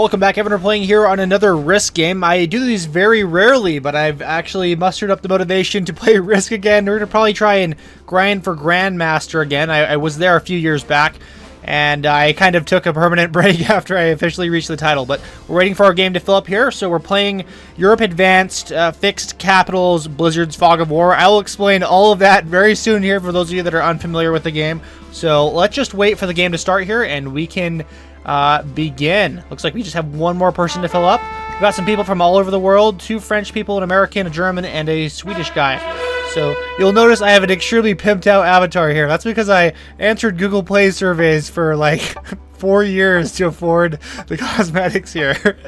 Welcome back, everyone. We're playing here on another Risk game. I do these very rarely, but I've actually mustered up the motivation to play Risk again. We're going to probably try and grind for Grandmaster again. I was there a few years back, and I kind of took a permanent break after I officially reached the title. But we're waiting for our game to fill up here, so we're playing Europe Advanced, Fixed Capitals, Blizzard's Fog of War. I will explain all of that very soon here for those of you that are unfamiliar with the game. So let's just wait for the game to start here, and we can begin. Looks like we just have one more person to fill up. We've got some people from all over the world, 2 French people, an American, a German, and a Swedish guy. So you'll notice I have an extremely pimped out avatar here. That's because I answered Google Play surveys for like 4 years to afford the cosmetics here.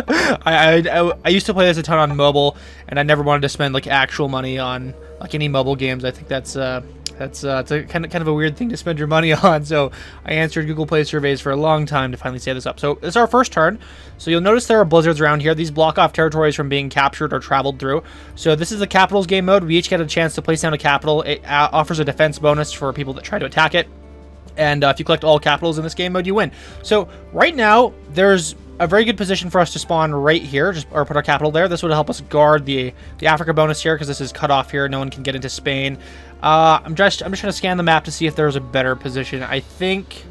I used to play this a ton on mobile, and I never wanted to spend like actual money on like any mobile games. I think that's it's a kind of a weird thing to spend your money on. So I answered Google Play surveys for a long time to finally save this up. So it's our first turn. So you'll notice there are blizzards around here. These block off territories from being captured or traveled through. So this is the capitals game mode. We each get a chance to place down a capital. It offers a defense bonus for people that try to attack it. And if you collect all capitals in this game mode, you win. So right now, there's a very good position for us to spawn right here, or put our capital there. This would help us guard the Africa bonus here, because this is cut off here. No one can get into Spain. I'm just trying to scan the map to see if there's a better position. I think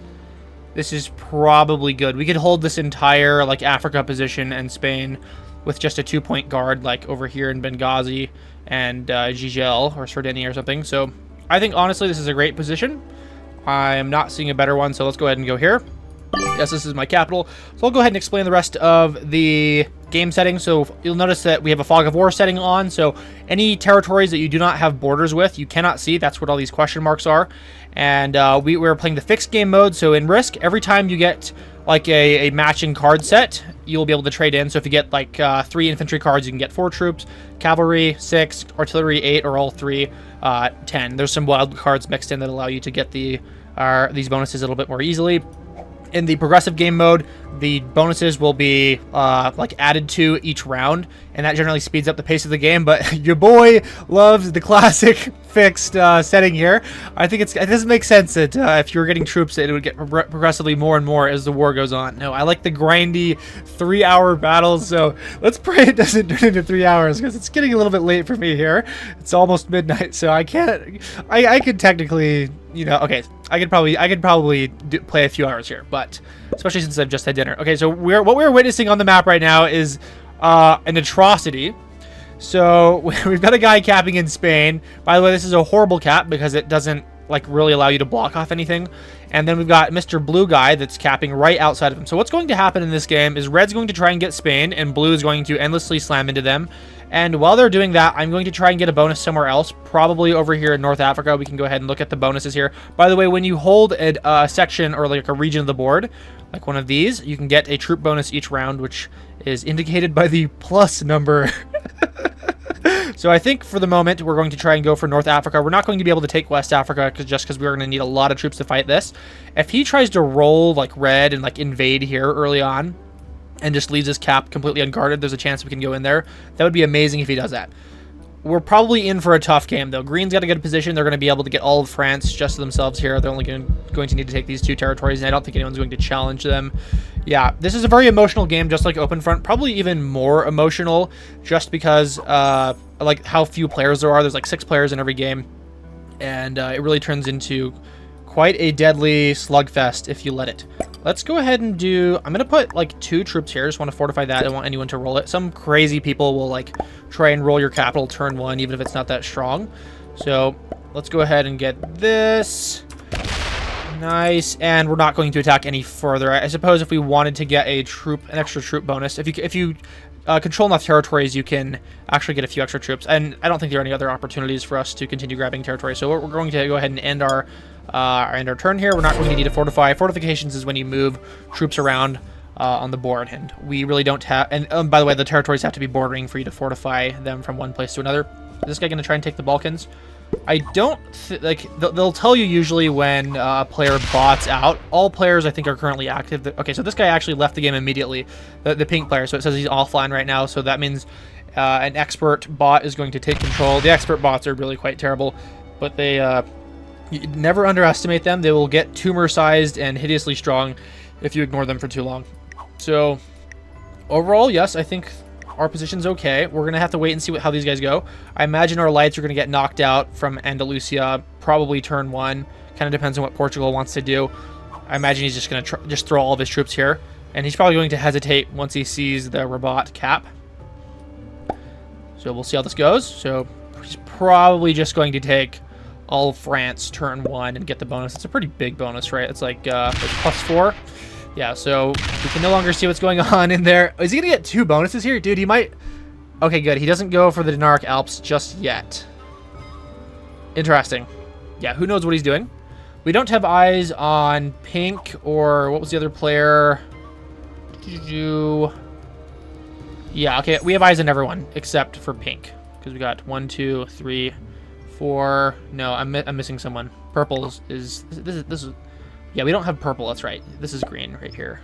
this is probably good. We could hold this entire like Africa position and Spain with just a 2-point guard, like over here in Benghazi and Gigel or Sardinia or something. So I think honestly this is a great position. I am not seeing a better one, so let's go ahead and go here. Yes, this is my capital. So I'll go ahead and explain the rest of the game settings. So you'll notice that we have a Fog of War setting on. So any territories that you do not have borders with, you cannot see. That's what all these question marks are. And we're playing the fixed game mode. So in Risk, every time you get like a matching card set, you'll be able to trade in. So if you get like 3 infantry cards, you can get 4 troops, cavalry 6, artillery 8, or all 3 10. There's some wild cards mixed in that allow you to get these bonuses a little bit more easily. In the progressive game mode, the bonuses will be like added to each round, and that generally speeds up the pace of the game. But your boy loves the classic fixed setting here. I think it doesn't make sense that if you were getting troops, that it would get progressively more and more as the war goes on. No, I like the grindy 3-hour battles. So let's pray it doesn't turn into 3 hours, because it's getting a little bit late for me here. It's almost midnight, so I can't. I could technically, you know, okay. I could probably play a few hours here, but especially since I've just had dinner. Okay, so what we're witnessing on the map right now is an atrocity. So we've got a guy capping in Spain. By the way, this is a horrible cap because it doesn't like really allow you to block off anything. And then we've got Mr. Blue guy that's capping right outside of him. So what's going to happen in this game is Red's going to try and get Spain, and Blue is going to endlessly slam into them. And while they're doing that, I'm going to try and get a bonus somewhere else, probably over here in North Africa. We can go ahead and look at the bonuses here. By the way, when you hold a section or like a region of the board, like one of these, you can get a troop bonus each round, which is indicated by the plus number. So I think for the moment, we're going to try and go for North Africa. We're not going to be able to take West Africa just because we're going to need a lot of troops to fight this. If he tries to roll like Red and like invade here early on, and just leaves his cap completely unguarded, there's a chance we can go in there. That would be amazing if he does that. We're probably in for a tough game, though. Green's got a good position. They're going to be able to get all of France just to themselves here. They're only going to need to take these 2 territories, and I don't think anyone's going to challenge them. Yeah, this is a very emotional game, just like Open Front. Probably even more emotional, just because like how few players there are. There's like 6 players in every game, and it really turns into quite a deadly slugfest if you let it. Let's go ahead and I'm going to put like 2 troops here. Just want to fortify that. I don't want anyone to roll it. Some crazy people will like try and roll your capital turn 1, even if it's not that strong. So let's go ahead and get this. Nice. And we're not going to attack any further. I suppose if we wanted to get an extra troop bonus, if you control enough territories, you can actually get a few extra troops. And I don't think there are any other opportunities for us to continue grabbing territory. So we're going to go ahead and end our turn here. We're not going to need to fortify. Fortifications is when you move troops around on the board, and we really don't have. And by the way, the territories have to be bordering for you to fortify them from one place to another. Is this guy going to try and take the Balkans? I don't like. They'll tell you usually when a player bots out. All players, I think, are currently active. Okay, so this guy actually left the game immediately. The pink player. So it says he's offline right now. So that means an expert bot is going to take control. The expert bots are really quite terrible, but they you never underestimate them. They will get tumor-sized and hideously strong if you ignore them for too long. So overall, yes, I think our position's okay. We're going to have to wait and see how these guys go. I imagine our lights are going to get knocked out from Andalusia, probably turn 1. Kind of depends on what Portugal wants to do. I imagine he's just going to just throw all of his troops here. And he's probably going to hesitate once he sees the Rabat cap. So we'll see how this goes. So he's probably just going to take all of France turn 1 and get the bonus. It's a pretty big bonus, right? It's like +4. Yeah, so we can no longer see what's going on in there. Is he going to get 2 bonuses here? Dude, he might... Okay, good. He doesn't go for the Dinaric Alps just yet. Interesting. Yeah, who knows what he's doing. We don't have eyes on Pink or... What was the other player? Yeah, okay. We have eyes on everyone except for Pink. Because we got 1, 2, 3, 4... No, I'm missing someone. Purple is... This is... Yeah, we don't have purple. That's right. This is green right here.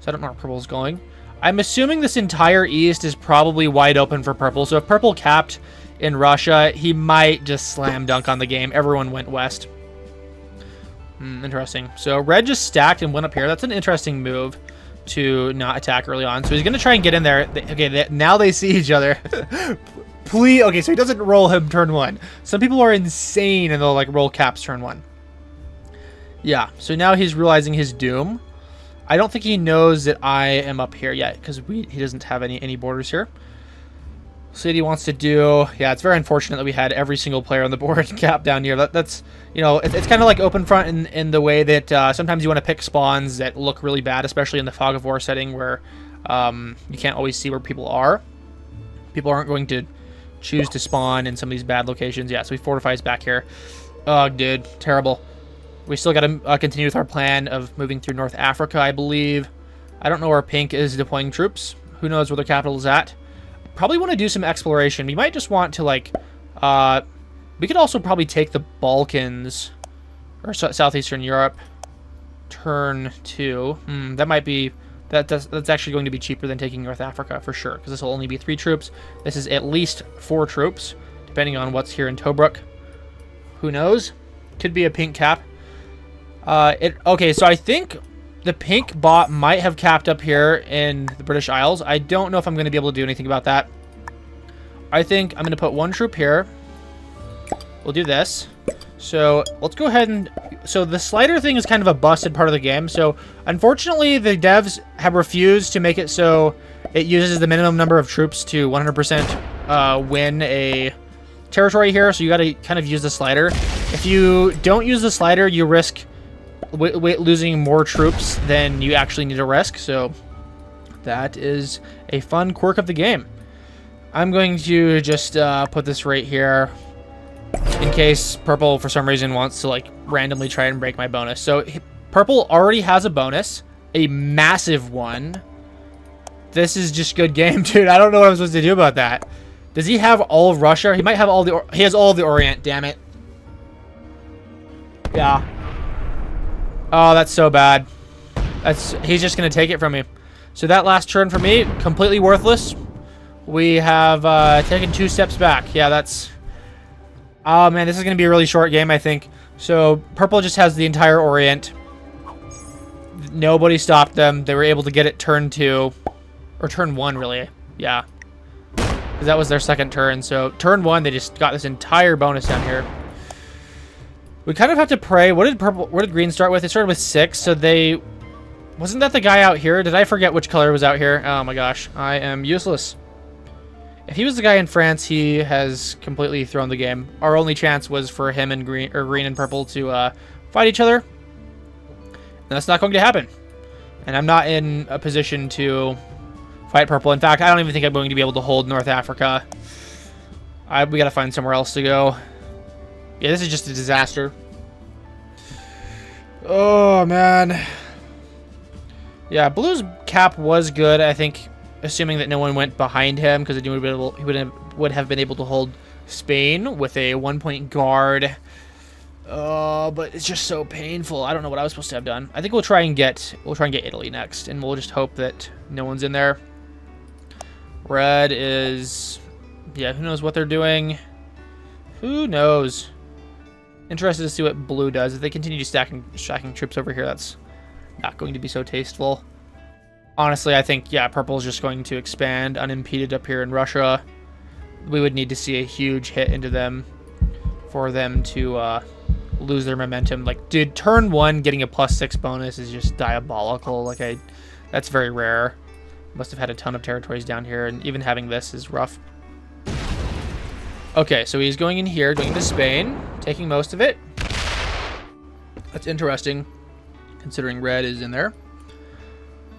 So I don't know where purple is going. I'm assuming this entire east is probably wide open for purple. So if purple capped in Russia, he might just slam dunk on the game. Everyone went west. Interesting. So red just stacked and went up here. That's an interesting move to not attack early on. So he's going to try and get in there. Okay, now they see each other. Please. Okay, so he doesn't roll him turn 1. Some people are insane and they'll like roll caps turn 1. Yeah, so now he's realizing his doom. I don't think he knows that I am up here yet because he doesn't have any borders here. So what he wants to do... Yeah, it's very unfortunate that we had every single player on the board cap down here. That's you know, it's kind of like open front in the way that sometimes you want to pick spawns that look really bad, especially in the Fog of War setting where you can't always see where people are. People aren't going to choose to spawn in some of these bad locations. Yeah, so he fortifies back here. Oh, dude, terrible. We still got to continue with our plan of moving through North Africa, I believe. I don't know where Pink is deploying troops. Who knows where their capital is at. Probably want to do some exploration. We might just want to, like... we could also probably take the Balkans, or Southeastern Europe, turn 2. That might be... That's actually going to be cheaper than taking North Africa, for sure, because this will only be 3 troops. This is at least 4 troops, depending on what's here in Tobruk. Who knows? Could be a Pink cap. Okay, so I think the Pink bot might have capped up here in the British Isles. I don't know if I'm going to be able to do anything about that. I think I'm going to put 1 troop here. We'll do this. So let's go ahead and... So the slider thing is kind of a busted part of the game. So unfortunately, the devs have refused to make it so it uses the minimum number of troops to 100% win a territory here. So you got to kind of use the slider. If you don't use the slider, you risk losing more troops than you actually need to risk. So that is a fun quirk of the game. I'm going to just put this right here in case purple for some reason wants to like randomly try and break my bonus. So purple already has a bonus, a massive one. This is just good game, dude. I don't know what I'm supposed to do about that. Does he have all of Russia? He might have all the... He has all of the Orient, damn it. Yeah. Oh, that's so bad. He's just going to take it from me. So that last turn for me, completely worthless. We have taken 2 steps back. Yeah, that's... Oh, man, this is going to be a really short game, I think. So purple just has the entire Orient. Nobody stopped them. They were able to get it turn 2. Or turn 1, really. Yeah. Because that was their second turn. So turn 1, they just got this entire bonus down here. We kind of have to pray. What did green start with? It started with 6, so they... Wasn't that the guy out here? Did I forget which color was out here? Oh my gosh, I am useless. If he was the guy in France, he has completely thrown the game. Our only chance was for him and green and purple to fight each other. And that's not going to happen. And I'm not in a position to fight purple. In fact, I don't even think I'm going to be able to hold North Africa. We got to find somewhere else to go. Yeah, this is just a disaster. Oh, man. Yeah, blue's cap was good, I think, assuming that no one went behind him, because he would have been able to hold Spain with a 1-point guard. But it's just so painful. I don't know what I was supposed to have done. I think we'll try and get Italy next, and we'll just hope that no one's in there. Red is... Yeah, who knows what they're doing? Who knows? Interested to see what blue does. If they continue stacking troops over here, that's not going to be so tasteful. Honestly, I think, yeah, purple is just going to expand unimpeded up here in Russia. We would need to see a huge hit into them for them to lose their momentum. Like, dude, turn 1 getting a +6 bonus is just diabolical. Like, that's very rare. Must have had a ton of territories down here, and even having this is rough. Okay, so he's going in here, going into Spain, taking most of it. That's interesting, considering red is in there.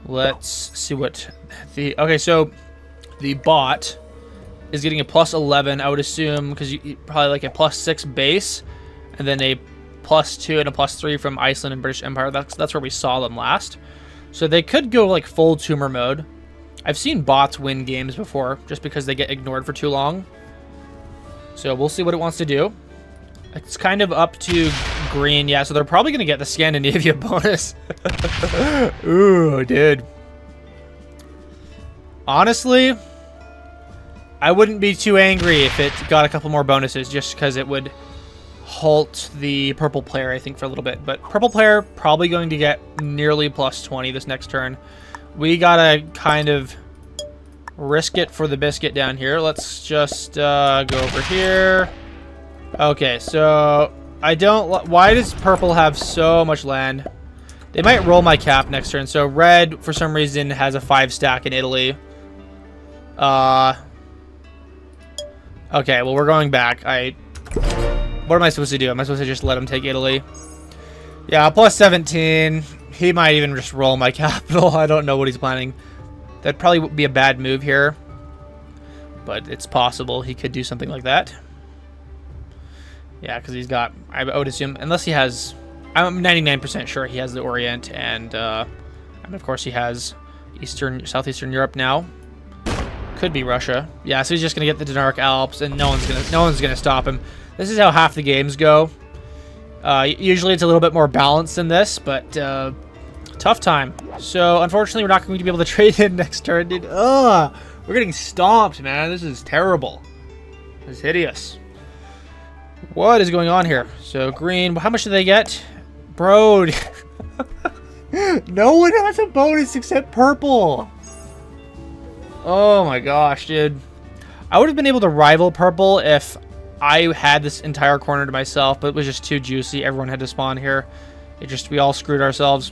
Let's see what the... Okay, so the bot is getting a +11, I would assume, because you probably like a +6 base, and then a +2 and a +3 from Iceland and British Empire. That's where we saw them last. So they could go like full tumor mode. I've seen bots win games before, just because they get ignored for too long. So we'll see what it wants to do. It's kind of up to green. Yeah, so they're probably going to get the Scandinavia bonus. Ooh, dude. Honestly, I wouldn't be too angry if it got a couple more bonuses, just because it would halt the purple player, I think, for a little bit. But purple player probably going to get nearly +20 this next turn. We got to kind of risk it for the biscuit down here. Let's just go over here. Okay, so I don't... Why does purple have so much land? They might roll my cap next turn. So red, for some reason, has a 5-stack in Italy. Okay, well, we're going back. What am I supposed to do? Am I supposed to just let him take Italy? Yeah, +17. He might even just roll my capital. I don't know what he's planning. That'd probably be a bad move here. But it's possible he could do something like that. Yeah, because he's got... I would assume... Unless he has... I'm 99% sure he has the Orient. And of course, he has Southeastern Europe now. Could be Russia. Yeah, so he's just going to get the Dinaric Alps. And no one's gonna stop him. This is how half the games go. Usually it's a little bit more balanced than this, but tough time. So unfortunately, we're not going to be able to trade in next turn, dude. Ugh, we're getting stomped, man. This is terrible. This is hideous. What is going on here? So green, how much do they get? Bro, no one has a bonus except purple. Oh my gosh, dude. I would have been able to rival purple if I had this entire corner to myself, but it was just too juicy. Everyone had to spawn here. We all screwed ourselves.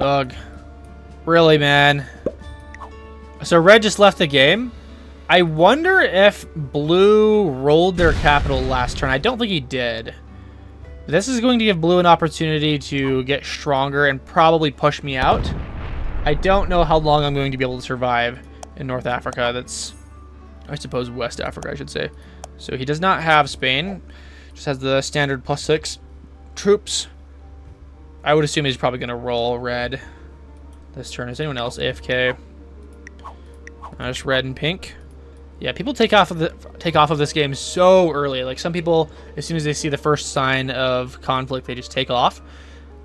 Ugh. Really, man. So red just left the game. I wonder if blue rolled their capital last turn. I don't think he did. This is going to give blue an opportunity to get stronger and probably push me out. I don't know how long I'm going to be able to survive in North Africa. That's... I suppose West Africa, I should say. So he does not have Spain. Just has the standard +6 troops. I would assume he's probably going to roll red this turn. Is anyone else AFK? Just red and pink. Yeah, people take off of this game so early. Like, some people, as soon as they see the first sign of conflict, they just take off.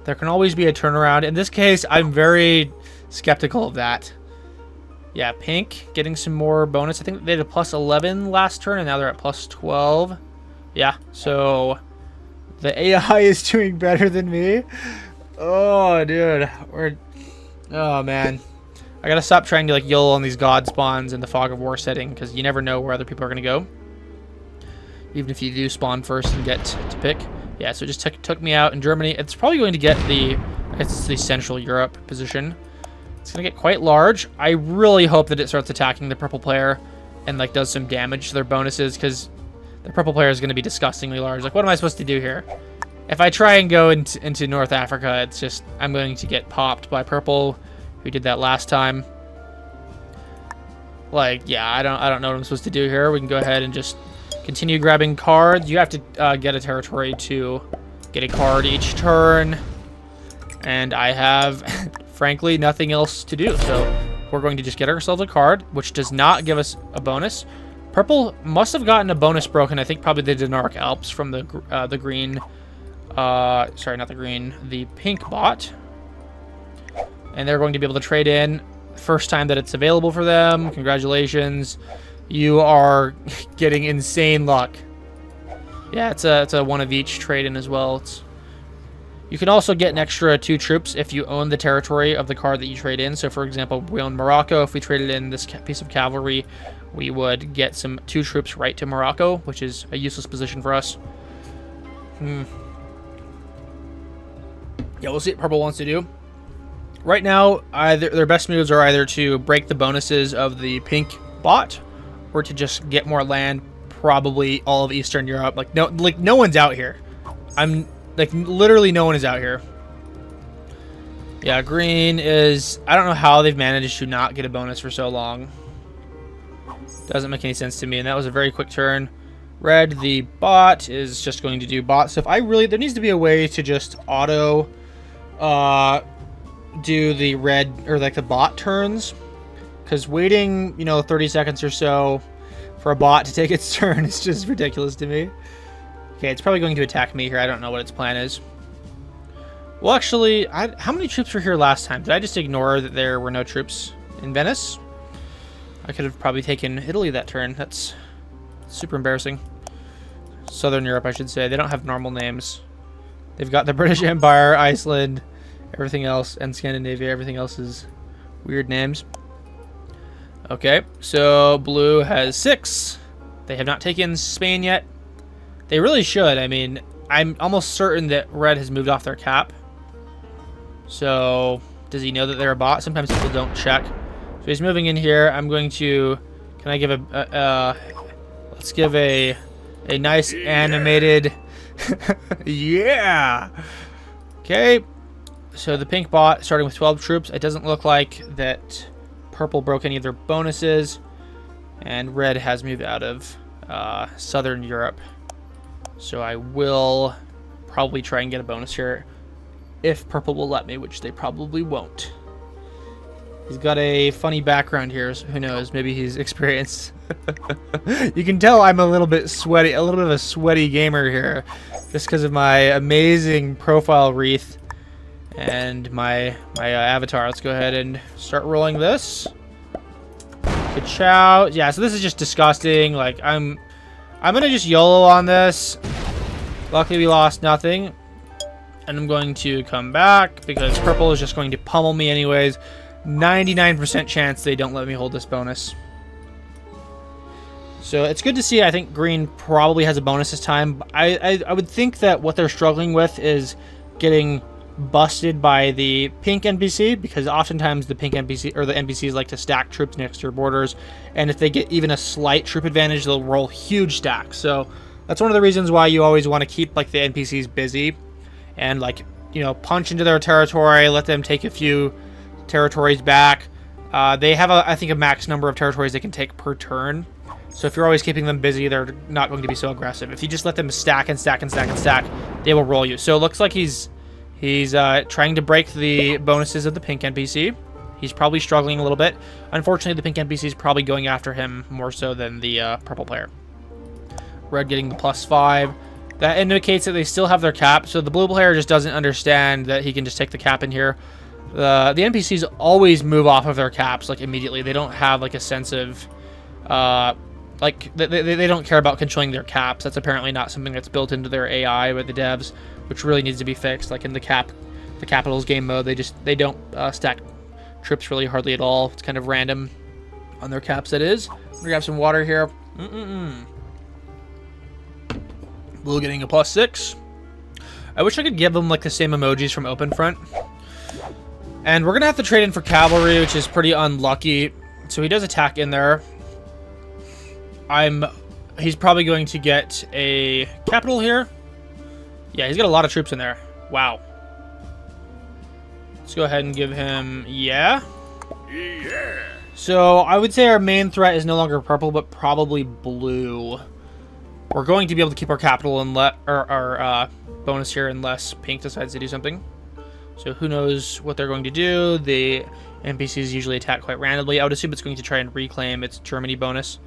There can always be a turnaround. In this case, I'm very skeptical of that. Yeah, pink getting some more bonus. I think they had a +11 last turn, and now they're at +12. Yeah, so the AI is doing better than me. Oh, dude. Oh, man. I gotta stop trying to, like, YOLO on these god spawns in the Fog of War setting, because you never know where other people are gonna go. Even if you do spawn first and get to pick. Yeah, so it just took me out in Germany. It's probably going to get it's the Central Europe position. It's going to get quite large. I really hope that it starts attacking the purple player and, like, does some damage to their bonuses, because the purple player is going to be disgustingly large. Like, what am I supposed to do here? If I try and go into North Africa, it's just... I'm going to get popped by purple, who did that last time. Like, yeah, I don't know what I'm supposed to do here. We can go ahead and just continue grabbing cards. You have to get a territory to get a card each turn. And I have... frankly, nothing else to do, so we're going to just get ourselves a card, which does not give us a bonus. Purple must have gotten a bonus broken. I think probably the Dinaric Alps from the green, sorry, not the green, the pink bot. And they're going to be able to trade in first time that it's available for them. Congratulations. You are getting insane luck. Yeah, it's a one of each trade in as well. You can also get an extra 2 troops if you own the territory of the card that you trade in. So, for example, we own Morocco. If we traded in this piece of cavalry, we would get some 2 troops right to Morocco, which is a useless position for us. Yeah, we'll see what purple wants to do. Right now, their best moves are either to break the bonuses of the pink bot, or to just get more land, probably all of Eastern Europe. Like no one's out here. Literally no one is out here. Yeah, green is... I don't know how they've managed to not get a bonus for so long. Doesn't make any sense to me, and that was a very quick turn. Red, the bot, is just going to do bot stuff. There needs to be a way to just auto do the red, or like the bot turns. Because waiting, 30 seconds or so for a bot to take its turn is just ridiculous to me. Okay, it's probably going to attack me here. I don't know what its plan is. Well, actually, how many troops were here last time? Did I just ignore that there were no troops in Venice? I could have probably taken Italy that turn. That's super embarrassing. Southern Europe, I should say. They don't have normal names. They've got the British Empire, Iceland, everything else, and Scandinavia. Everything else is weird names. Okay, so blue has 6. They have not taken Spain yet. They really should. I mean, I'm almost certain that red has moved off their cap. So, does he know that they're a bot? Sometimes people don't check. So he's moving in here. I'm going to... Can I give let's give a nice animated... Yeah! Okay. So the pink bot, starting with 12 troops. It doesn't look like that purple broke any of their bonuses. And red has moved out of Southern Europe. So I will probably try and get a bonus here if purple will let me, which they probably won't. He's got a funny background here, so who knows? Maybe he's experienced. You can tell I'm a little bit sweaty, a little bit of a sweaty gamer here, just because of my amazing profile wreath and my avatar. Let's go ahead and start rolling this. Ka-chow. Yeah, so this is just disgusting. Like, I'm gonna just YOLO on this. Luckily we lost nothing. And I'm going to come back because purple is just going to pummel me anyways. 99% chance they don't let me hold this bonus. So it's good to see. I think green probably has a bonus this time. I would think that what they're struggling with is getting busted by the pink NPC, because oftentimes the pink NPC or the NPCs like to stack troops next to your borders, and if they get even a slight troop advantage, they'll roll huge stacks. So that's one of the reasons why you always want to keep like the NPCs busy and like, punch into their territory, let them take a few territories back. They have I think a max number of territories they can take per turn. So if you're always keeping them busy, they're not going to be so aggressive. If you just let them stack and stack and stack and stack, they will roll you. So it looks like he's trying to break the bonuses of the pink NPC. He's probably struggling a little bit. Unfortunately, the pink NPC is probably going after him more so than the purple player. Red getting the +5. That indicates that they still have their cap. So the blue player just doesn't understand that he can just take the cap in here. The NPCs always move off of their caps like immediately. They don't have like a sense of they don't care about controlling their caps. That's apparently not something that's built into their AI with the devs, which really needs to be fixed. Like in the capitals game mode, they don't stack trips really hardly at all. It's kind of random on their caps. That is. I'm gonna grab some water here. Blue getting a +6. I wish I could give them like the same emojis from Open Front. And we're gonna have to trade in for cavalry, which is pretty unlucky. So he does attack in there. He's probably going to get a capital here. Yeah, he's got a lot of troops in there. Wow. Let's go ahead and give him, yeah. So I would say our main threat is no longer purple, but probably blue. We're going to be able to keep our capital and let our bonus here unless pink decides to do something. So who knows what they're going to do. The NPCs usually attack quite randomly. I would assume it's going to try and reclaim its Germany bonus.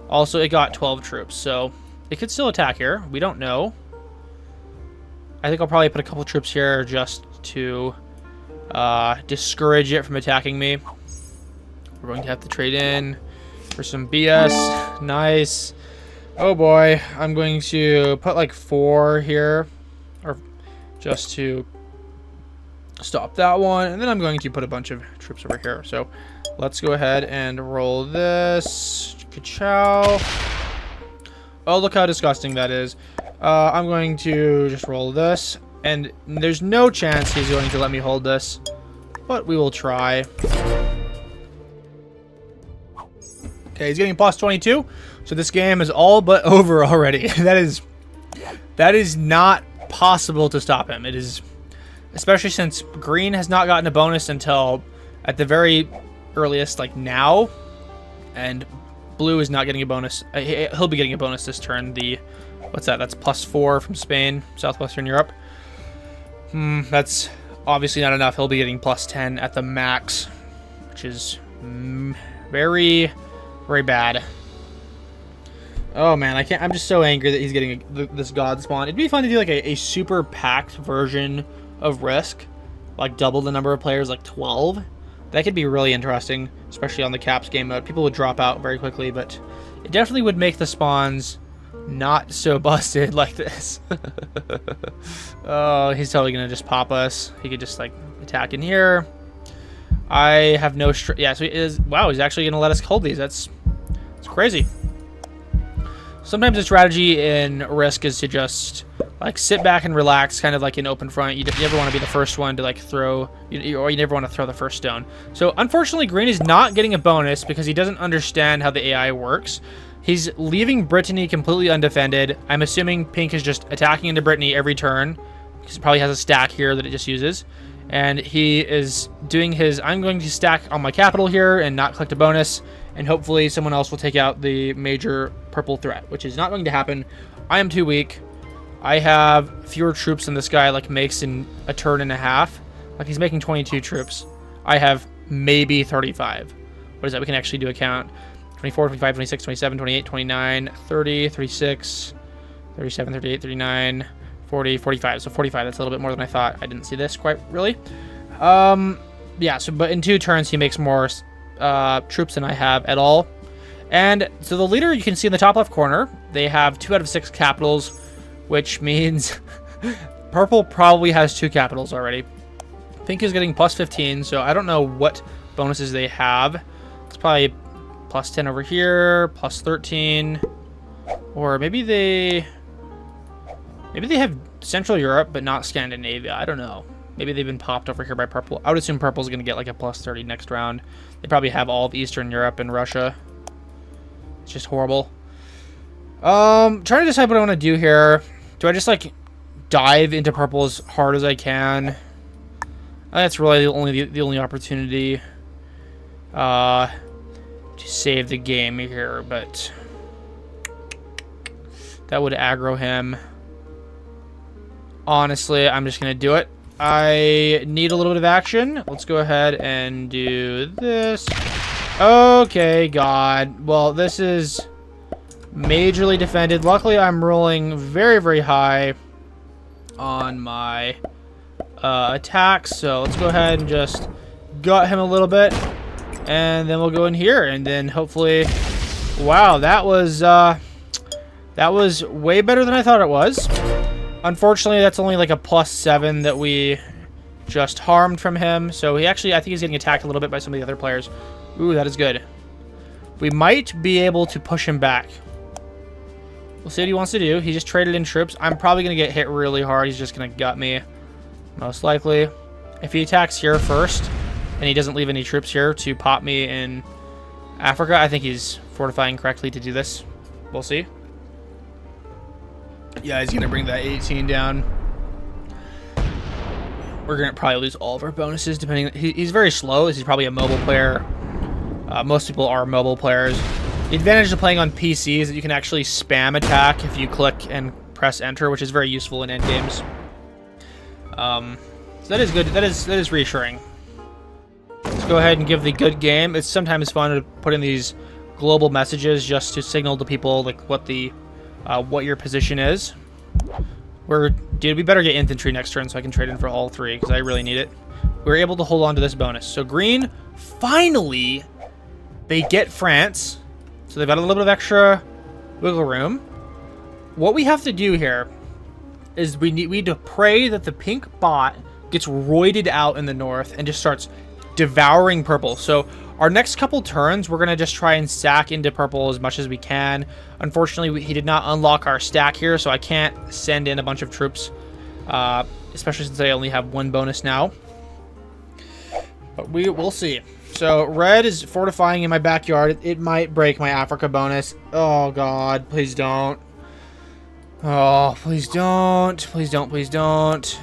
Also, it got 12 troops, so it could still attack here. We don't know. I think I'll probably put a couple troops here just to discourage it from attacking me. We're going to have to trade in for some BS. Nice. Oh boy. I'm going to put like 4 here, or just to Stop that one, and then I'm going to put a bunch of troops over here. So let's go ahead and roll this. Ka-chow. Oh, look how disgusting that is. I'm going to just roll this, and there's no chance he's going to let me hold this, but we will try. Okay, he's getting plus 22, so this game is all but over already. That is not possible to stop him. It is, especially since green has not gotten a bonus until at the very earliest, like now, and blue is not getting a bonus. He'll be getting a bonus this turn. What's that? That's +4 from Spain, Southwestern Europe. That's obviously not enough. He'll be getting +10 at the max, which is very, very bad. Oh man, I can't. I'm just so angry that he's getting this god spawn. It'd be fun to do like a super packed version of Risk, like double the number of players, like 12. That could be really interesting, especially on the caps game mode. People would drop out very quickly, but it definitely would make the spawns not so busted like this. Oh, he's totally gonna just pop us. He could just like attack in here. I have no yeah, so he is. Wow, he's actually gonna let us hold these. It's crazy. Sometimes the strategy in Risk is to just like sit back and relax, kind of like in open front. You never want to be the first one to like throw, or you never want to throw the first stone. So unfortunately, green is not getting a bonus because he doesn't understand how the AI works. He's leaving Brittany completely undefended. I'm assuming pink is just attacking into Brittany every turn because it probably has a stack here that it just uses. And he is doing his, I'm going to stack on my capital here and not collect a bonus. And hopefully someone else will take out the major purple threat, which is not going to happen. I am too weak. I have fewer troops than this guy like makes in a turn and a half. Like he's making 22 troops. I have maybe 35. What is that? We can actually do a count. 24, 25, 26, 27, 28, 29, 30, 36, 37, 38, 39, 40, 45. So 45, that's a little bit more than I thought. I didn't see this quite really. Yeah, so but in 2 turns he makes more troops than I have at all. And so the leader, you can see in the top left corner, they have 2 out of 6 capitals, which means purple probably has 2 capitals already. Pink is getting +15, so I don't know what bonuses they have. It's probably +10 over here, +13, or maybe they have Central Europe but not Scandinavia. I don't know. Maybe they've been popped over here by purple. I would assume purple's going to get like a +30 next round. They probably have all of Eastern Europe and Russia. It's just horrible. Trying to decide what I want to do here. Do I just like dive into purple as hard as I can? That's really the only opportunity to save the game here, but that would aggro him. Honestly, I'm just gonna do it. I need a little bit of action. Let's go ahead and do this. Okay, God. Well, this is majorly defended. Luckily, I'm rolling very, very high on my attacks. So let's go ahead and just gut him a little bit. And then we'll go in here. And then hopefully... Wow, that was way better than I thought it was. Unfortunately, that's only like a +7 that we just harmed from him. So he actually, I think he's getting attacked a little bit by some of the other players. Ooh, that is good. We might be able to push him back. We'll see what he wants to do. He just traded in troops. I'm probably going to get hit really hard. He's just going to gut me, most likely. If he attacks here first, and he doesn't leave any troops here to pop me in Africa, I think he's fortifying correctly to do this. We'll see. Yeah, he's going to bring that 18 down. We're going to probably lose all of our bonuses, depending... He's very slow. He's probably a mobile player. Most people are mobile players. The advantage of playing on PC is that you can actually spam attack if you click and press enter, which is very useful in endgames. So that is good. That is reassuring. Let's go ahead and give the good game. It's sometimes fun to put in these global messages just to signal to people like what your position is. Dude, we better get infantry next turn so I can trade in for all 3 because I really need it. We were able to hold on to this bonus. So green, finally, they get France. So they've got a little bit of extra wiggle room. What we have to do here is we need to pray that the pink bot gets roided out in the north and just starts devouring purple. So our next couple turns, we're going to just try and stack into purple as much as we can. Unfortunately, he did not unlock our stack here, so I can't send in a bunch of troops, especially since I only have 1 bonus now. But we'll see. So red is fortifying in my backyard. It might break my Africa bonus. Oh, God. Please don't. Oh, please don't. Please don't. Please don't.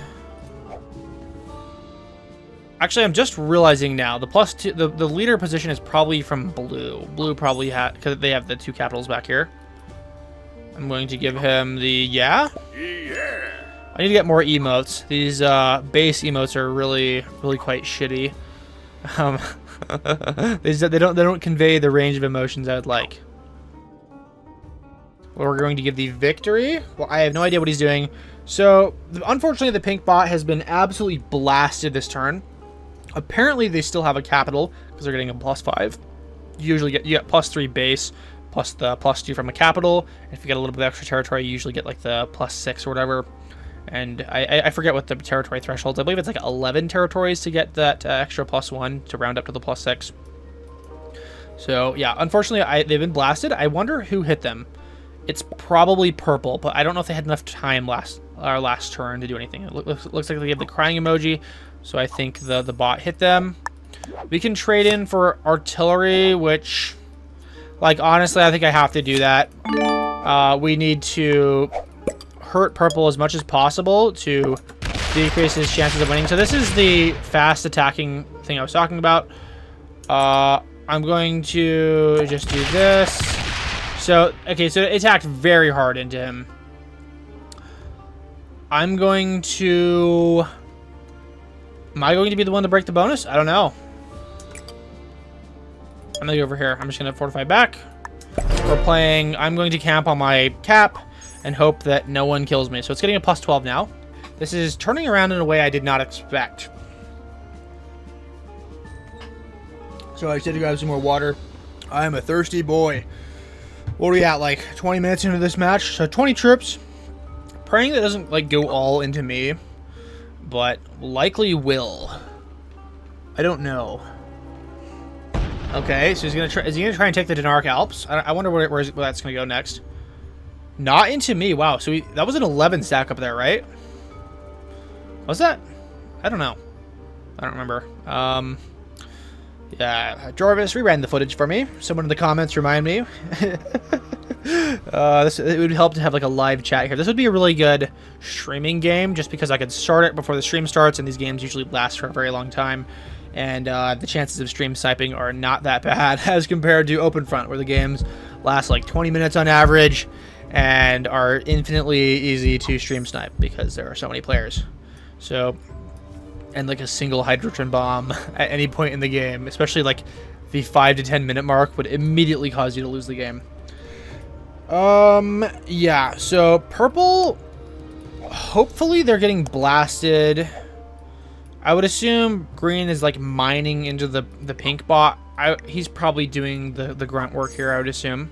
Actually, I'm just realizing now the +2, the leader position is probably from blue. Blue probably had, because they have the 2 capitals back here. I'm going to give him the yeah. I need to get more emotes. These base emotes are really quite shitty. They don't convey the range of emotions I would like. Well, we're going to give the victory. Well, I have no idea what he's doing. So, unfortunately, the pink bot has been absolutely blasted this turn. Apparently, they still have a capital because they're getting a +5. You get +3 base plus the +2 from a capital. If you get a little bit of extra territory, you usually get like the +6 or whatever. And I forget what the territory thresholds. I believe it's like 11 territories to get that extra +1 to round up to the +6. So yeah, unfortunately, they've been blasted. I wonder who hit them. It's probably purple, but I don't know if they had enough time our last turn to do anything. It looks like they have the crying emoji. So I think the bot hit them. We can trade in for artillery, which, like, honestly, I think I have to do that. We need to hurt purple as much as possible to decrease his chances of winning. So this is the fast attacking thing I was talking about. I'm going to just do this. So, okay, so it attacked very hard into him. I'm going to... Am I going to be the one to break the bonus? I don't know. I'm going to go over here. I'm just going to fortify back. We're playing... I'm going to camp on my cap and hope that no one kills me. So it's getting a +12 now. This is turning around in a way I did not expect. So I just had to grab some more water. I am a thirsty boy. What are we at, like 20 minutes into this match? So 20 troops. Praying that doesn't like go all into me, but likely will. I don't know. Okay, so he's gonna try. Is he gonna try and take the Dinaric Alps? I wonder where that's gonna go next. Not into me. Wow. So that was an 11 stack up there, right? Was that? I don't know. I don't remember. Yeah, Jarvis reran the footage for me. Someone in the comments remind me. It would help to have like a live chat here. This would be a really good streaming game just because I could start it before the stream starts, and these games usually last for a very long time. And the chances of stream sniping are not that bad as compared to OpenFront, where the games last like 20 minutes on average and are infinitely easy to stream snipe because there are so many players. So, and like a single hydrogen bomb at any point in the game, especially like the 5 to 10 minute mark, would immediately cause you to lose the game. Yeah, so purple, hopefully they're getting blasted. I would assume green is like mining into the pink bot. He's probably doing the grunt work here, I would assume.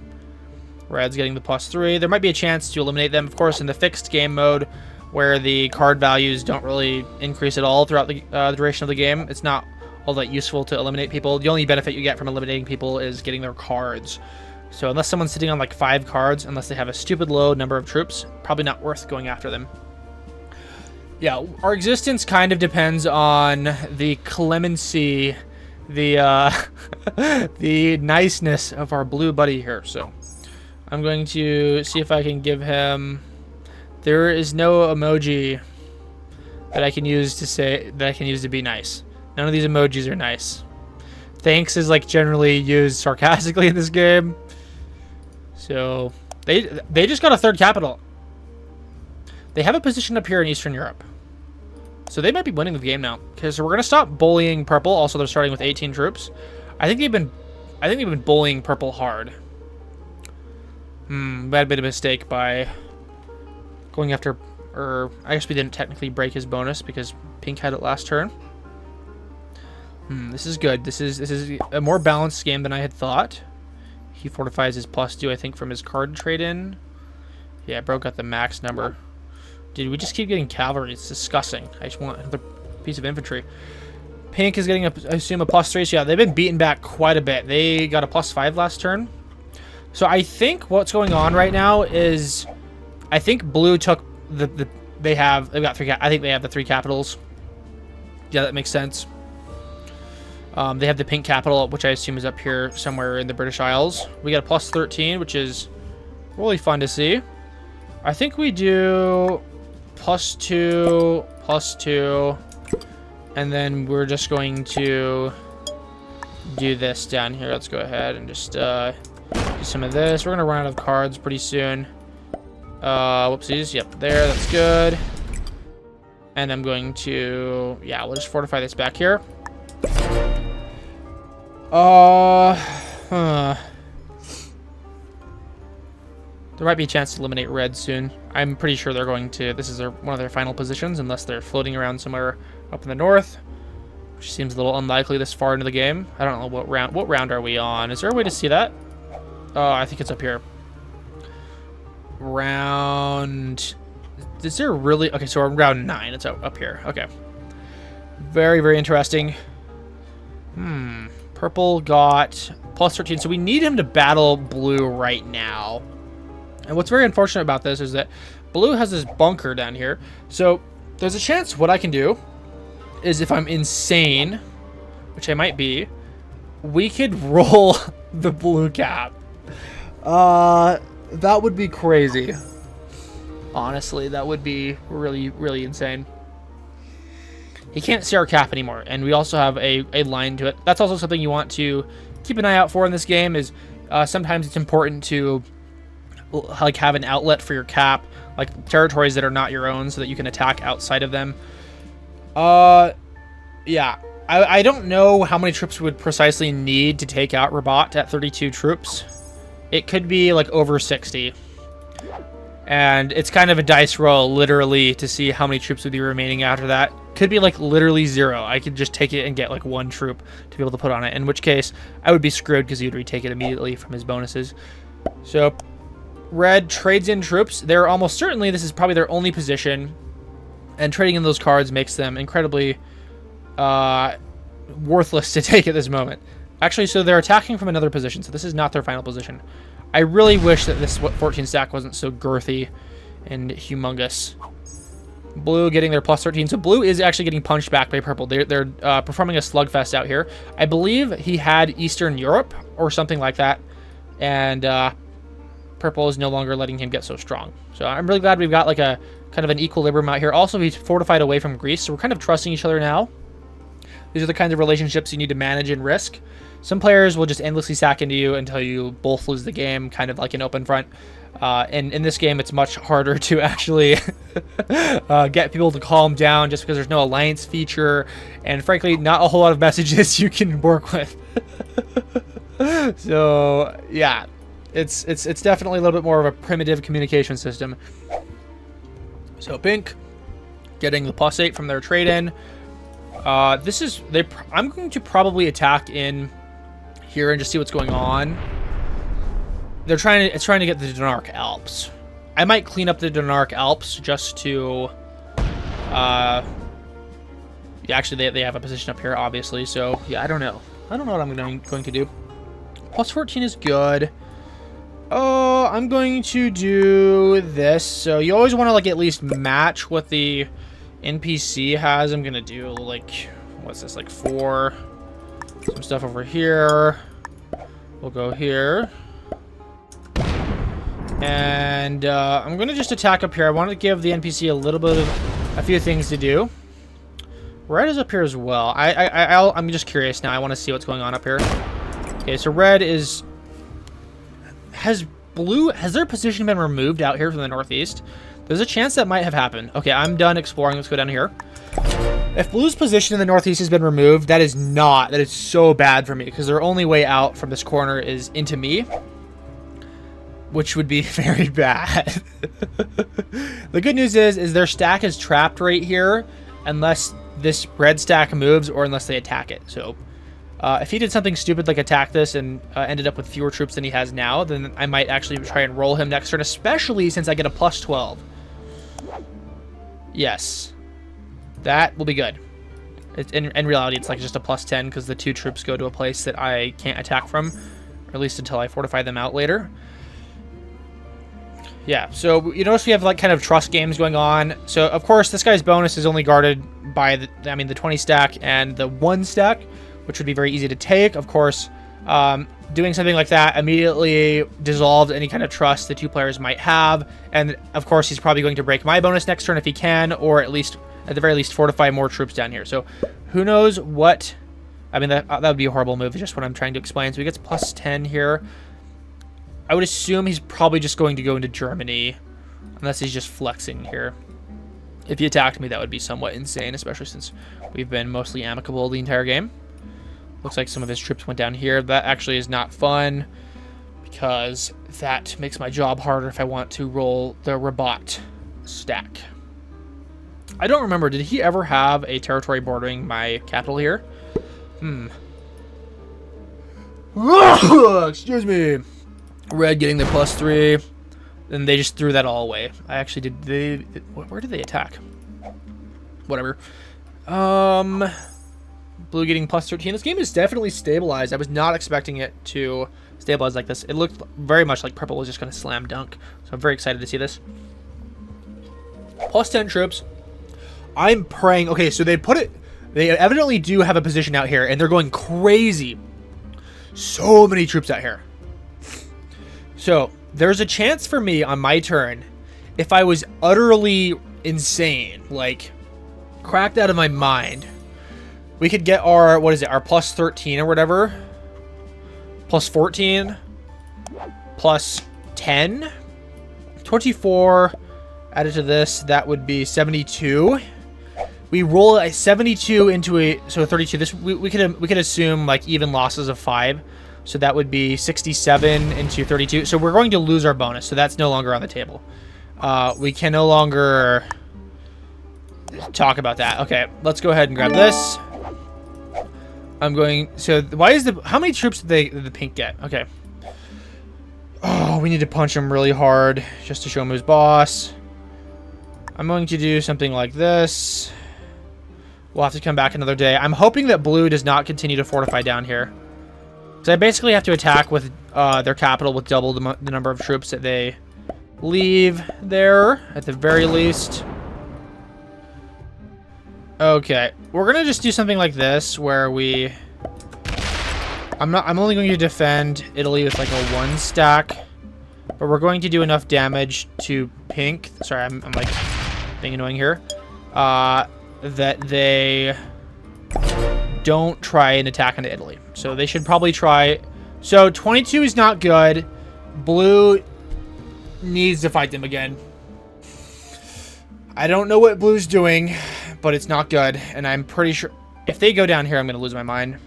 Red's getting the +3. There might be a chance to eliminate them, of course, in the fixed game mode, where the card values don't really increase at all throughout the duration of the game. It's not all that useful to eliminate people. The only benefit you get from eliminating people is getting their cards. So unless someone's sitting on like 5 cards, unless they have a stupid low number of troops, probably not worth going after them. Yeah, our existence kind of depends on the clemency, the the niceness of our blue buddy here. So I'm going to see if I can give him... There is no emoji that I can use to be nice. None of these emojis are nice. Thanks is like generally used sarcastically in this game. So they just got a 3rd capital. They have a position up here in Eastern Europe. So they might be winning the game now. Because we're gonna stop bullying purple. Also, they're starting with 18 troops. I think they've been bullying purple hard. Bad bit of mistake by going after, or I guess we didn't technically break his bonus because pink had it last turn. This is good. This is a more balanced game than I had thought. He fortifies his +2, I think, from his card trade-in. Yeah, bro got the max number. Dude, we just keep getting cavalry. It's disgusting. I just want another piece of infantry. Pink is getting, I assume, a +3. So yeah, they've been beaten back quite a bit. They got a +5 last turn. So I think what's going on right now is, I think blue took they've got 3. I think they have the 3 capitals. Yeah, that makes sense. They have the pink capital, which I assume is up here somewhere in the British Isles. We got a +13, which is really fun to see. I think we do +2, +2, and then we're just going to do this down here. Let's go ahead and just do some of this. We're going to run out of cards pretty soon. Whoopsies. Yep, there. That's good. And I'm going to... yeah, we'll just fortify this back here. There might be a chance to eliminate red soon. I'm pretty sure they're going to... this is one of their final positions, unless they're floating around somewhere up in the north, which seems a little unlikely this far into the game. I don't know what round. What round are we on? Is there a way to see that? Oh, I think it's up here. Round... is there really... okay, so we're on round 9. It's up here. Okay. Very, very interesting. Purple got +13, so we need him to battle blue right now. And what's very unfortunate about this is that blue has this bunker down here. So there's a chance what I can do is, if I'm insane, which I might be, we could roll the blue cap. That would be crazy. Honestly, that would be really, really insane. He can't see our cap anymore, and we also have a line to it. That's also something you want to keep an eye out for in this game, is sometimes it's important to like have an outlet for your cap, like territories that are not your own, so that you can attack outside of them. Yeah, I don't know how many troops we would precisely need to take out Rabat at 32 troops. It could be like over 60. And it's kind of a dice roll, literally, to see how many troops would be remaining after that. Could be like literally 0. I could just take it and get like 1 troop to be able to put on it, in which case I would be screwed because he would retake it immediately from his bonuses. So red trades in troops. They're almost certainly, this is probably their only position, and trading in those cards makes them incredibly worthless to take at this moment. Actually, so they're attacking from another position, so this is not their final position. I really wish that this 14 stack wasn't so girthy and humongous. Blue getting their +13. So blue is actually getting punched back by purple. They're performing a slugfest out here. I believe he had Eastern Europe or something like that. And purple is no longer letting him get so strong. So I'm really glad we've got like a kind of an equilibrium out here. Also, he's fortified away from Greece, so we're kind of trusting each other now. These are the kinds of relationships you need to manage and risk. Some players will just endlessly sack into you until you both lose the game, kind of like an open front. And in this game, it's much harder to actually get people to calm down, just because there's no alliance feature, and frankly, not a whole lot of messages you can work with. So yeah, it's definitely a little bit more of a primitive communication system. So pink getting the +8 from their trade-in. I'm going to probably attack in here and just see what's going on. It's trying to get the Denark Alps. I might clean up the Denark Alps just to yeah, actually they have a position up here, obviously, so yeah, I don't know what I'm going to do. +14 is good. I'm going to do this. So you always want to like at least match what the NPC has. I'm gonna do like, what's this, like 4, some stuff over here. We'll go here, and I'm gonna just attack up here. I want to give the NPC a little bit of a few things to do. Red is up here as well. I'm just curious now. I want to see what's going on up here. Okay, so red is... has their position been removed out here from the northeast? There's a chance that might have happened. Okay, I'm done exploring. Let's go down here. If blue's position in the northeast has been removed, that is so bad for me, because their only way out from this corner is into me, which would be very bad. The good news is their stack is trapped right here unless this red stack moves or unless they attack it. So if he did something stupid like attack this and ended up with fewer troops than he has now, then I might actually try and roll him next turn, especially since I get a +12. Yes. That will be good. In reality, it's like just a +10 because the 2 troops go to a place that I can't attack from, or at least until I fortify them out later. Yeah, so you notice we have like kind of trust games going on. So of course this guy's bonus is only guarded by the 20 stack and the 1 stack, which would be very easy to take. Of course, doing something like that immediately dissolved any kind of trust the 2 players might have, and of course he's probably going to break my bonus next turn if he can, or at the very least fortify more troops down here. So who knows what... I mean, that would be a horrible move, just what I'm trying to explain. So he gets +10 here. I would assume he's probably just going to go into Germany, unless he's just flexing here. If he attacked me, that would be somewhat insane, especially since we've been mostly amicable the entire game. Looks like some of his troops went down here. That actually is not fun, because that makes my job harder if I want to roll the Rabat stack. I don't remember, did he ever have a territory bordering my capital here? Excuse me. Red getting the +3. Then they just threw that all away. I actually where did they attack? Whatever. Blue getting +13. This game is definitely stabilized. I was not expecting it to stabilize like this. It looked very much like purple was just going to slam dunk. So I'm very excited to see this. +10 troops. I'm praying. Okay, so they evidently do have a position out here, and they're going crazy. So many troops out here. So there's a chance for me on my turn, if I was utterly insane, like cracked out of my mind, we could get our, what is it, our +13 or whatever, +14, +10, 24 added to this, that would be 72. We roll a 72 into a, so 32. This we could assume like even losses of 5. So that would be 67 into 32. So we're going to lose our bonus. So that's no longer on the table. We can no longer talk about that. Okay, let's go ahead and grab this. I'm going, so why is how many troops did the pink get? Okay. Oh, we need to punch him really hard just to show him who's boss. I'm going to do something like this. We'll have to come back another day. I'm hoping that blue does not continue to fortify down here. So I basically have to attack with their capital with double the number of troops that they leave there, at the very least. Okay, we're gonna just do something like this, where I'm only going to defend Italy with like a 1 stack, but we're going to do enough damage to pink. Sorry, I'm like being annoying here. That they don't try and attack into Italy. So they should probably try. So 22 is not good. Blue needs to fight them again. I don't know what blue's doing, but it's not good. And I'm pretty sure if they go down here, I'm going to lose my mind.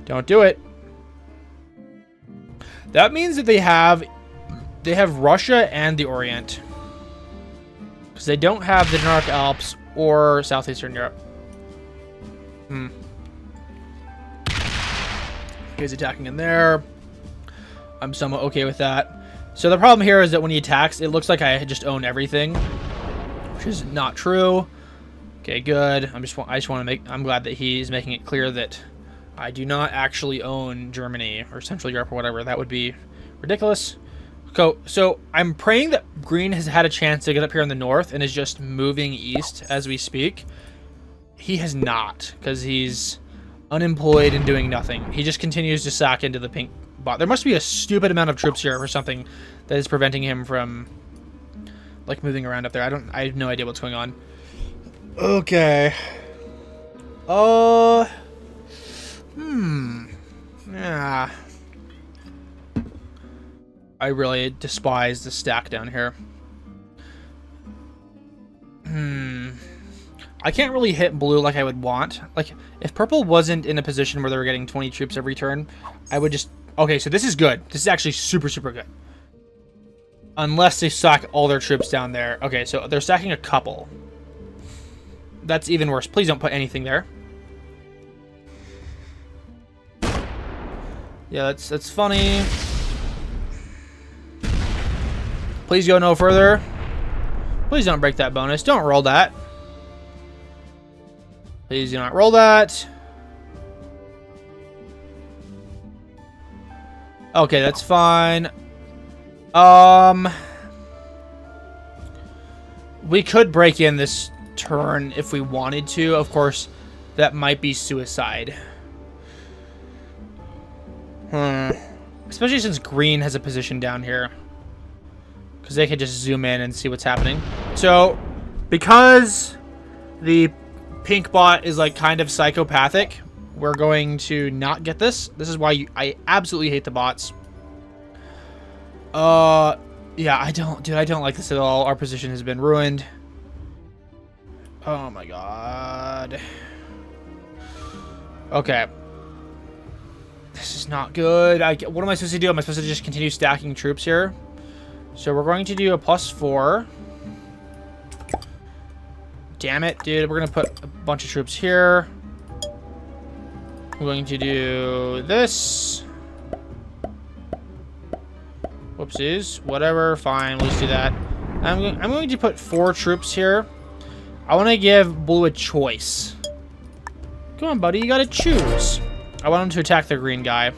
Don't do it. That means that they have Russia and the Orient. Because they don't have the Dinaric Alps or Southeastern Europe. He's attacking in there. I'm somewhat okay with that. So the problem here is that when he attacks, it looks like I just own everything, which is not true. Okay, good. I just want to make. I'm glad that he's making it clear that I do not actually own Germany or Central Europe or whatever. That would be ridiculous. So I'm praying that green has had a chance to get up here in the north and is just moving east as we speak. He has not, because he's unemployed and doing nothing. He just continues to sack into the pink bot. There must be a stupid amount of troops here or something that is preventing him from like moving around up there. I have no idea what's going on. Okay. Yeah. I really despise the stack down here. I can't really hit blue like I would want. Like, if purple wasn't in a position where they were getting 20 troops every turn, I would just... Okay, so this is good. This is actually super, super good. Unless they stack all their troops down there. Okay, so they're stacking a couple. That's even worse. Please don't put anything there. Yeah, that's funny. Please go no further. Please don't break that bonus. Don't roll that. Please do not roll that. Okay, that's fine. We could break in this turn if we wanted to. Of course, that might be suicide. Especially since green has a position down here. Because they could just zoom in and see what's happening. So, because the pink bot is like kind of psychopathic, we're going to not get this. This is why I absolutely hate the bots. Yeah, I don't like this at all. Our position has been ruined. Oh my god. Okay. This is not good. What am I supposed to do? Am I supposed to just continue stacking troops here? So we're going to do a +4. Damn it, dude. We're going to put a bunch of troops here. I'm going to do this. Whoopsies. Whatever. Fine. We'll just do that. I'm going to put 4 troops here. I want to give blue a choice. Come on, buddy. You got to choose. I want him to attack the green guy.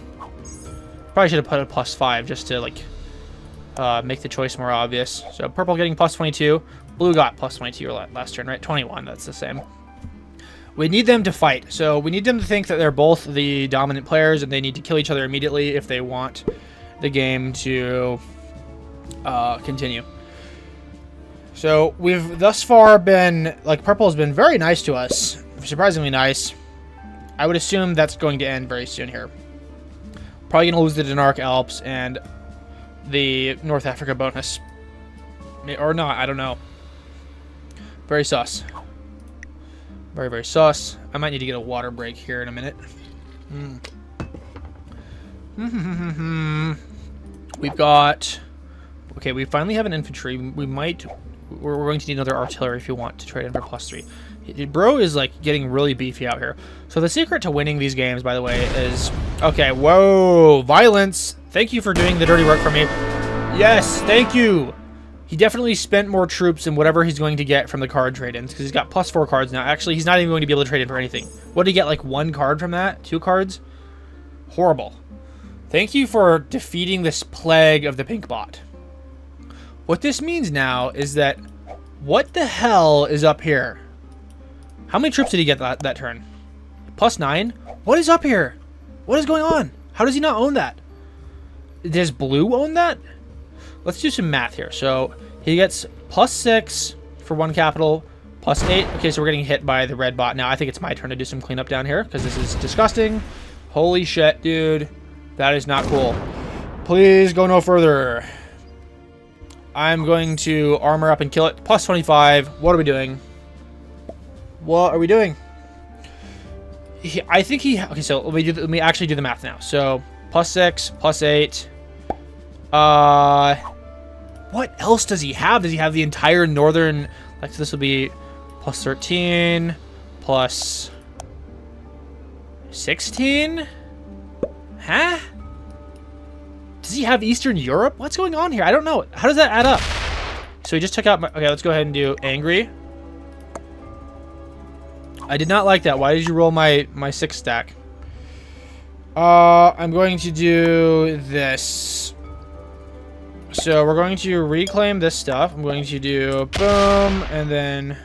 Probably should have put a +5 just to, like, make the choice more obvious. So purple getting +22. Blue got +22 last turn, right? 21. That's the same. We need them to fight. So we need them to think that they're both the dominant players and they need to kill each other immediately if they want the game to continue. So we've thus far been, like, purple has been very nice to us. Surprisingly nice. I would assume that's going to end very soon here. Probably going to lose the Denark Alps and the North Africa bonus. Or not, I don't know. Very sus. Very, very sus. I might need to get a water break here in a minute. We've got... Okay, we finally have an infantry. We're going to need another artillery if you want to trade in for +3. Bro is, like, getting really beefy out here. So the secret to winning these games, by the way, is... Okay, whoa! Violence! Thank you for doing the dirty work for me. Yes, thank you! He definitely spent more troops than whatever he's going to get from the card trade-ins, because he's got +4 cards now. Actually, he's not even going to be able to trade in for anything. What did he get, like 1 card from that? 2 cards? Horrible. Thank you for defeating this plague of the pink bot. What this means now is that... What the hell is up here? How many troops did he get that turn? +9? What is up here? What is going on? How does he not own that? Does blue own that? Let's do some math here. So he gets +6 for 1 capital, +8. Okay, so we're getting hit by the red bot. Now I think it's my turn to do some cleanup down here because this is disgusting. Holy shit, dude. That is not cool. Please go no further. I'm going to armor up and kill it. +25. What are we doing? What are we doing? I think he... Okay, so let me actually do the math now. So, +6, +8. What else does he have? Does he have the entire northern... Like, so this will be +13, +16? Huh? Does he have Eastern Europe? What's going on here? I don't know. How does that add up? So he just took out my... Okay, let's go ahead and do angry. I did not like that. Why did you roll my 6 stack? I'm going to do this. So we're going to reclaim this stuff. I'm going to do boom, and then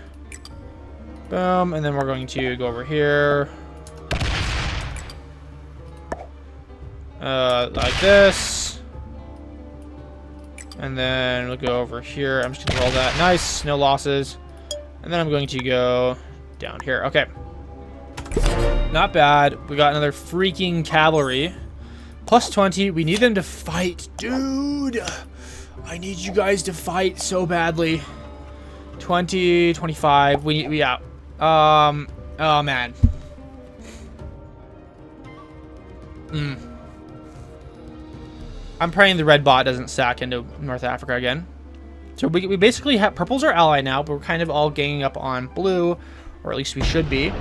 boom, and then we're going to go over here. Like this. And then we'll go over here. I'm just going to roll that. Nice. No losses. And then I'm going to go... down here. Okay. Not bad. We got another freaking cavalry. +20. We need them to fight. Dude! I need you guys to fight so badly. 20, 25. We out. Oh, man. I'm praying the red bot doesn't sack into North Africa again. So we basically have... Purple's our ally now, but we're kind of all ganging up on blue. Or at least we should be.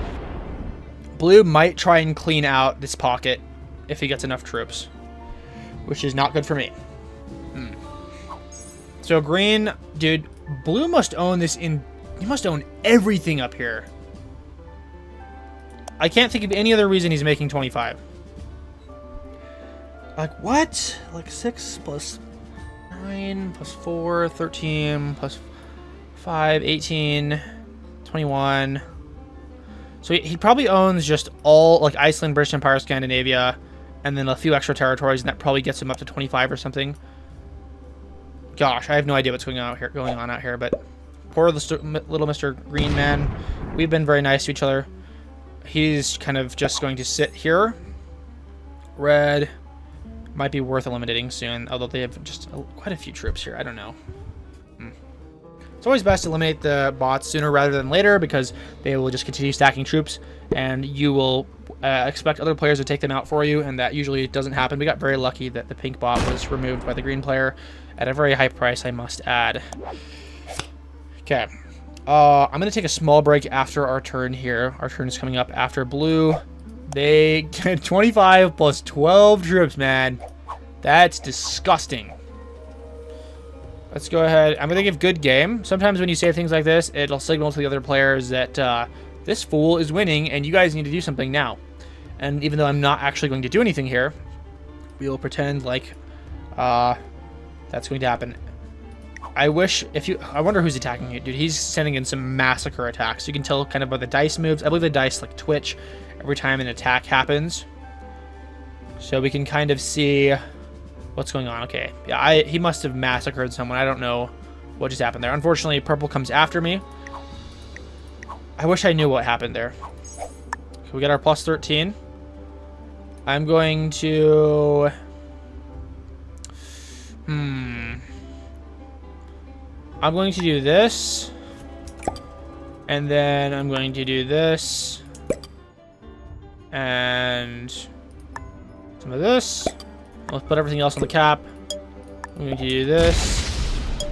Blue might try and clean out this pocket if he gets enough troops. Which is not good for me. So green, dude, blue must own this in... He must own everything up here. I can't think of any other reason he's making 25. Like, what? Like 6 plus 9 plus 4, 13 plus 5, 18, 21. So he probably owns just all, like, Iceland, British Empire, Scandinavia, and then a few extra territories, and that probably gets him up to 25 or something. Gosh, I have no idea what's going on out here, but poor little Mr. Green Man. We've been very nice to each other. He's kind of just going to sit here. Red might be worth eliminating soon, although they have just quite a few troops here. I don't know. It's always best to eliminate the bots sooner rather than later because they will just continue stacking troops, and you will expect other players to take them out for you, and that usually doesn't happen. We got very lucky that the pink bot was removed by the green player at a very high price, I must add. Okay. I'm going to take a small break after our turn here. Our turn is coming up after blue. They get 25 plus 12 troops, man. That's disgusting. Let's go ahead. I'm going to give good game. Sometimes when you say things like this, it'll signal to the other players that this fool is winning and you guys need to do something now. And even though I'm not actually going to do anything here, we will pretend like that's going to happen. I wonder who's attacking you, dude. He's sending in some massacre attacks. You can tell kind of by the dice moves. I believe the dice like twitch every time an attack happens. So we can kind of see what's going on. Okay, yeah, he must have massacred someone. I don't know what just happened there. Unfortunately, purple comes after me. I wish I knew what happened there. Okay, we got our plus 13. I'm going to... I'm going to do this. And then I'm going to do this. And some of this. Let's put everything else on the cap. I'm going to do this.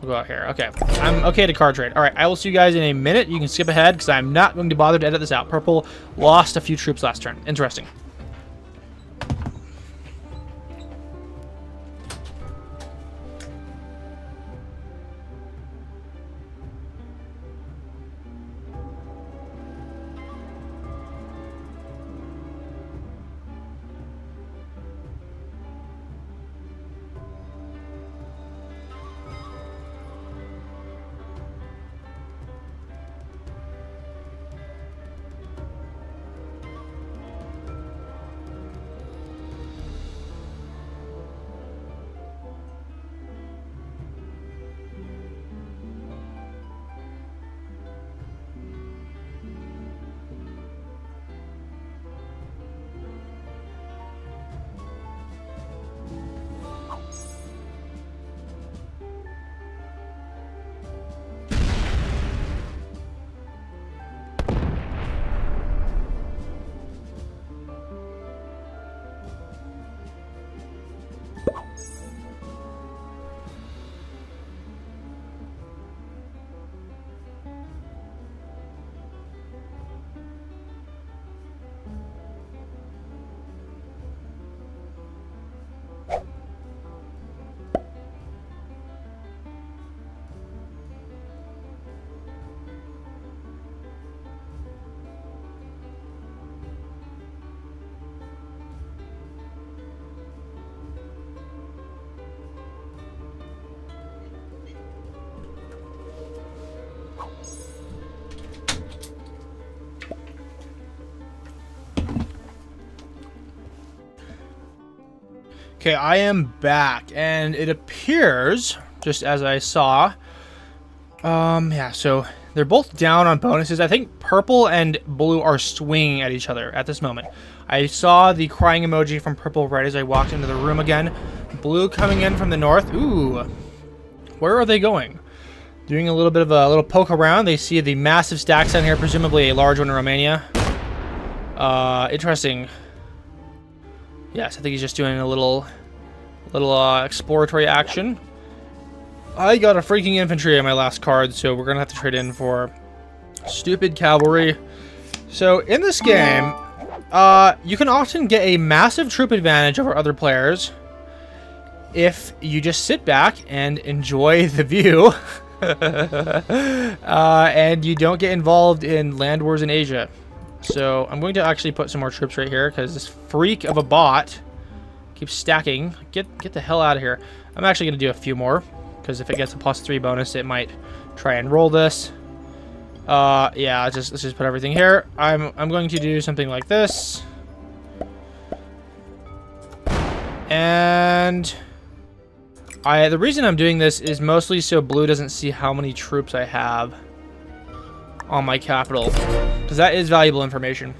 We'll go out here. Okay. I'm okay to card trade. All right. I will see you guys in a minute. You can skip ahead because I'm not going to bother to edit this out. Purple lost a few troops last turn. Interesting. Okay, I am back, and it appears, just as I saw, yeah, so they're both down on bonuses. I think purple and blue are swinging at each other at this moment. I saw the crying emoji from purple right as I walked into the room again. Blue coming in from the north. Ooh, where are they going? Doing a little bit of a little poke around. They see the massive stacks down here, presumably a large one in Romania. Interesting. Yes, I think he's just doing a little exploratory action. I got a freaking infantry on my last card, so we're gonna have to trade in for stupid cavalry. So in this game, you can often get a massive troop advantage over other players if you just sit back and enjoy the view, and you don't get involved in land wars in Asia. So I'm going to actually put some more troops right here because this freak of a bot keeps stacking. Get the hell out of here. I'm actually going to do a few more because if it gets a +3 bonus, it might try and roll this. Yeah, let's just put everything here. I'm going to do something like this. And the reason I'm doing this is mostly so blue doesn't see how many troops I have on my capital, because that is valuable information.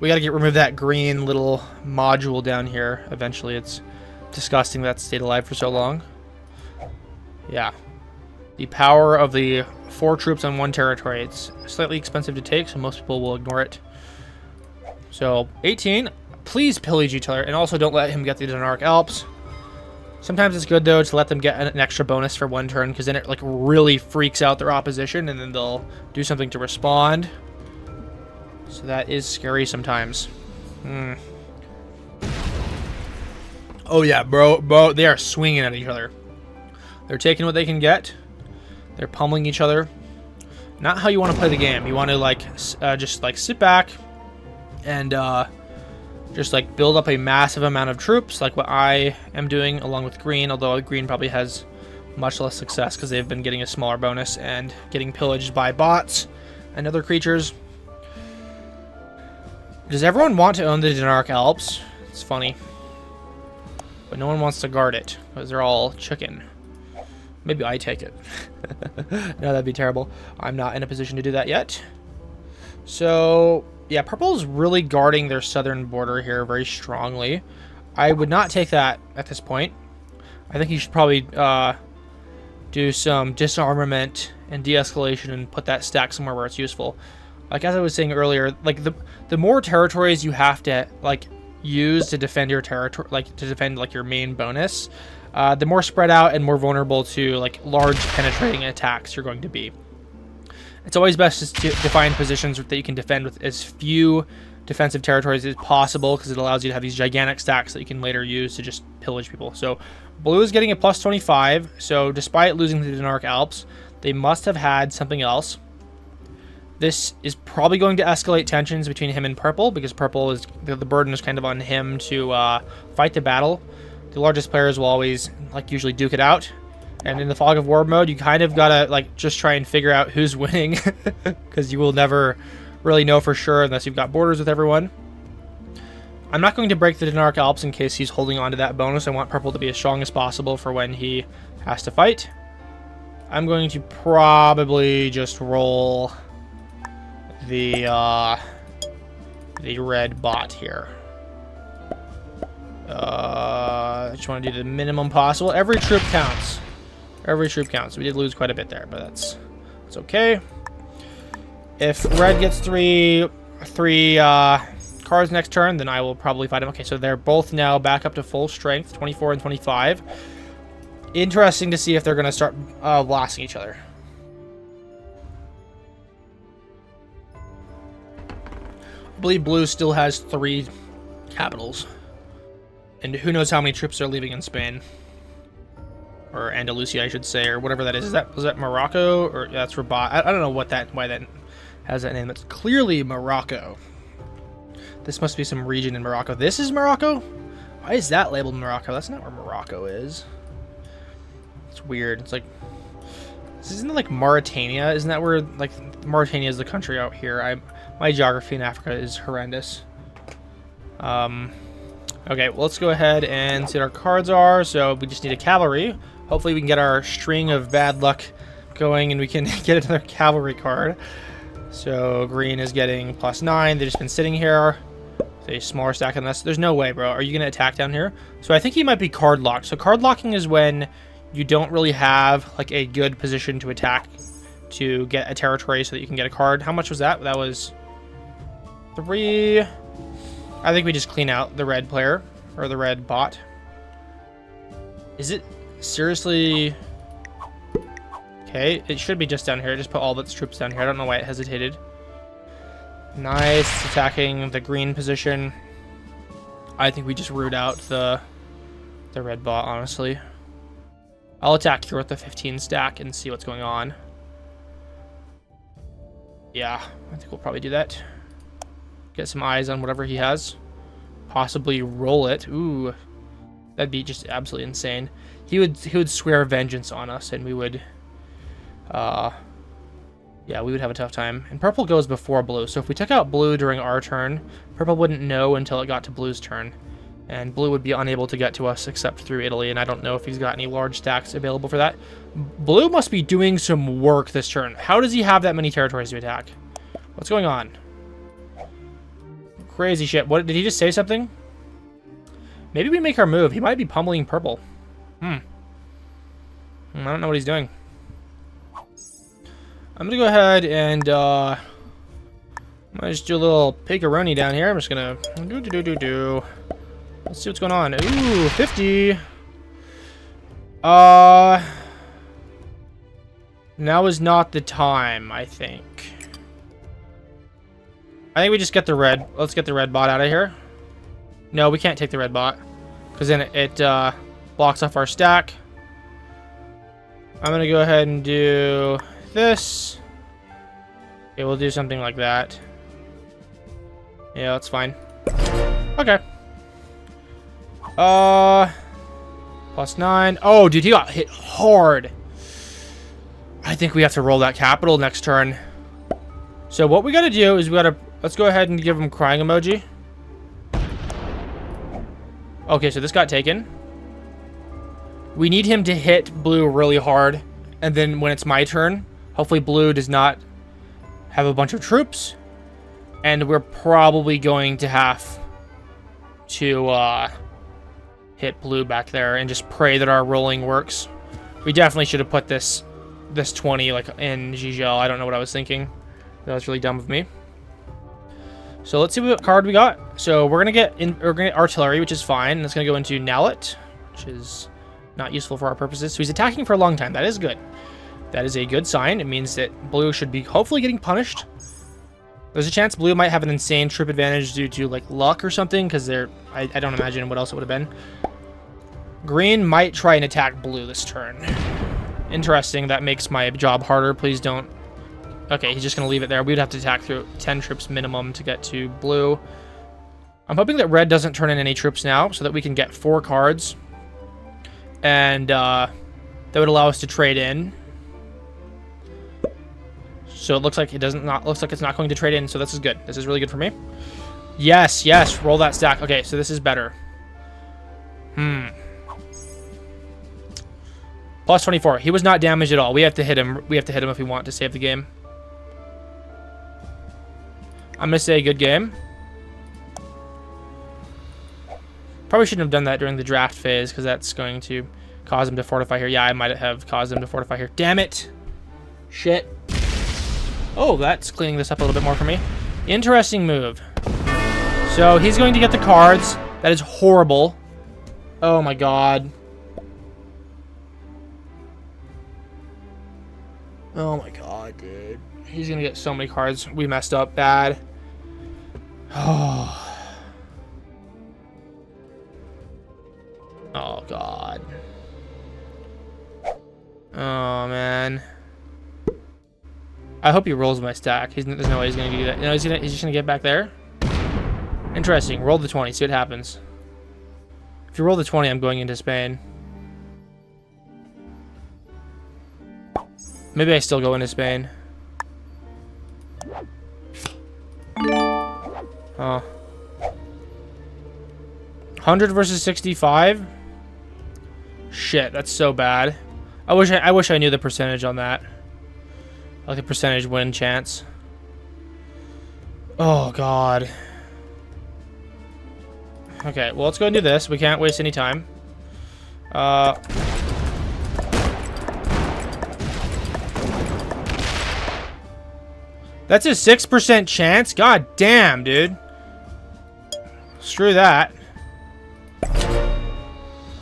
We got to remove that green little module down here eventually. It's disgusting that stayed alive for so long. Yeah. The power of the 4 troops on 1 territory. It's slightly expensive to take, so most people will ignore it. So, 18. Please pillage each other, and also don't let him get the Denark Alps. Sometimes it's good, though, to let them get an extra bonus for 1 turn, because then it, like, really freaks out their opposition, and then they'll do something to respond. So that is scary sometimes. Oh, yeah, bro, they are swinging at each other. They're taking what they can get. They're pummeling each other. Not how you want to play the game. You want to, like, just, like, sit back and, just like build up a massive amount of troops like what I am doing along with green, although green probably has much less success because they've been getting a smaller bonus and getting pillaged by bots and other creatures. Does everyone want to own the Denark Alps? It's funny. But no one wants to guard it because they're all chicken. Maybe I take it. No, that'd be terrible. I'm not in a position to do that yet. So yeah, purple is really guarding their southern border here very strongly. I would not take that at this point. I think you should probably do some disarmament and de-escalation and put that stack somewhere where it's useful. Like as I was saying earlier, like the more territories you have to like use to defend your territory, like to defend like your main bonus, the more spread out and more vulnerable to like large penetrating attacks you're going to be. It's always best to find positions that you can defend with as few defensive territories as possible, because it allows you to have these gigantic stacks that you can later use to just pillage people. So blue is getting a +25, so despite losing the Denark Alps, they must have had something else. This is probably going to escalate tensions between him and purple, because purple is the burden is kind of on him to fight the battle. The largest players will always like usually duke it out. And in the Fog of War mode, you kind of gotta like just try and figure out who's winning, because you will never really know for sure unless you've got borders with everyone. I'm not going to break the Denark Alps in case he's holding on to that bonus. I want purple to be as strong as possible for when he has to fight. I'm going to probably just roll the red bot here. I just want to do the minimum possible. Every troop counts. Every troop counts. We did lose quite a bit there, but that's okay. If red gets three cards next turn, then I will probably fight him. Okay, so they're both now back up to full strength, 24 and 25. Interesting to see if they're going to start blasting each other. I believe blue still has 3 capitals. And who knows how many troops are leaving in Spain. Or Andalusia, I should say, or whatever that is. Is that Morocco? Or yeah, that's Rabat. I don't know why that has that name. It's clearly Morocco. This must be some region in Morocco. This is Morocco? Why is that labeled Morocco? That's not where Morocco is. It's weird. It's like, isn't it like Mauritania? Isn't that where, like, Mauritania is the country out here? My geography in Africa is horrendous. Okay, well, let's go ahead and see what our cards are. So we just need a cavalry. Hopefully we can get our string of bad luck going and we can get another cavalry card. So green is getting +9. They've just been sitting here. A smaller stack than this. There's no way, bro. Are you going to attack down here? So I think he might be card locked. So card locking is when you don't really have like a good position to attack to get a territory so that you can get a card. How much was that? That was 3. I think we just clean out the red player or the red bot. Is it seriously? Okay, it should be just down here. Just put all of its troops down here. I don't know why it hesitated. Nice. It's attacking the green position. I think we just root out the red bot, honestly. I'll attack here with the 15 stack and see what's going on. Yeah, I think we'll probably do that. Get some eyes on whatever he has. Possibly roll it. Ooh, that'd be just absolutely insane. He would swear vengeance on us, and we would, yeah, we would have a tough time. And purple goes before blue, so if we took out blue during our turn, purple wouldn't know until it got to blue's turn. And blue would be unable to get to us except through Italy, and I don't know if he's got any large stacks available for that. Blue must be doing some work this turn. How does he have that many territories to attack? What's going on? Crazy shit. What, did he just say something? Maybe we make our move. He might be pummeling purple. I don't know what he's doing. I'm gonna go ahead and I'm gonna just do a little picaroni down here. I'm just gonna do. Let's see what's going on. Ooh, 50. Now is not the time, I think. I think we just get the red. Let's get the red bot out of here. No, we can't take the red bot because then it blocks off our stack. I'm gonna go ahead and do this. Okay, we'll do something like that. Yeah, that's fine. Okay. +9. Oh, dude, he got hit hard. I think we have to roll that capital next turn. So what we gotta do is let's go ahead and give him crying emoji. Okay, so this got taken. We need him to hit blue really hard, and then when it's my turn, hopefully blue does not have a bunch of troops, and we're probably going to have to hit blue back there and just pray that our rolling works. We definitely should have put this 20 like in Gigel. I don't know what I was thinking. That was really dumb of me. So let's see what card we got. So we're gonna get artillery, which is fine. And it's gonna go into Nowlet, which is not useful for our purposes. So he's attacking for a long time. That is good. That is a good sign. It means that blue should be hopefully getting punished. There's a chance blue might have an insane troop advantage due to like luck or something, because I don't imagine what else it would have been. Green might try and attack blue this turn. Interesting. That makes my job harder. Please don't. Okay, he's just going to leave it there. We'd have to attack through 10 troops minimum to get to blue. I'm hoping that red doesn't turn in any troops now so that we can get 4 cards. And that would allow us to trade in. So it looks like looks like it's not going to trade in, so this is good. This is really good for me. Yes, yes, roll that stack. Okay, so this is better. +24. He was not damaged at all. We have to hit him. We have to hit him if we want to save the game. I'm going to say good game. Probably shouldn't have done that during the draft phase because that's going to cause him to fortify here. Yeah, I might have caused him to fortify here. Damn it. Shit. Oh, that's cleaning this up a little bit more for me. Interesting move. So he's going to get the cards. That is horrible. Oh my god. Oh my god, dude. He's going to get so many cards. We messed up bad. Oh. Oh god. Oh man. I hope he rolls my stack. There's no way he's gonna do that. No, he's just gonna get back there. Interesting. Roll the 20. See what happens. If you roll the 20, I'm going into Spain. Maybe I still go into Spain. Oh. 100 versus 65. Shit, that's so bad. I wish I knew the percentage on that. Like the percentage win chance. Oh god. Okay, well let's go and do this. We can't waste any time. That's a 6% chance? God damn, dude. Screw that.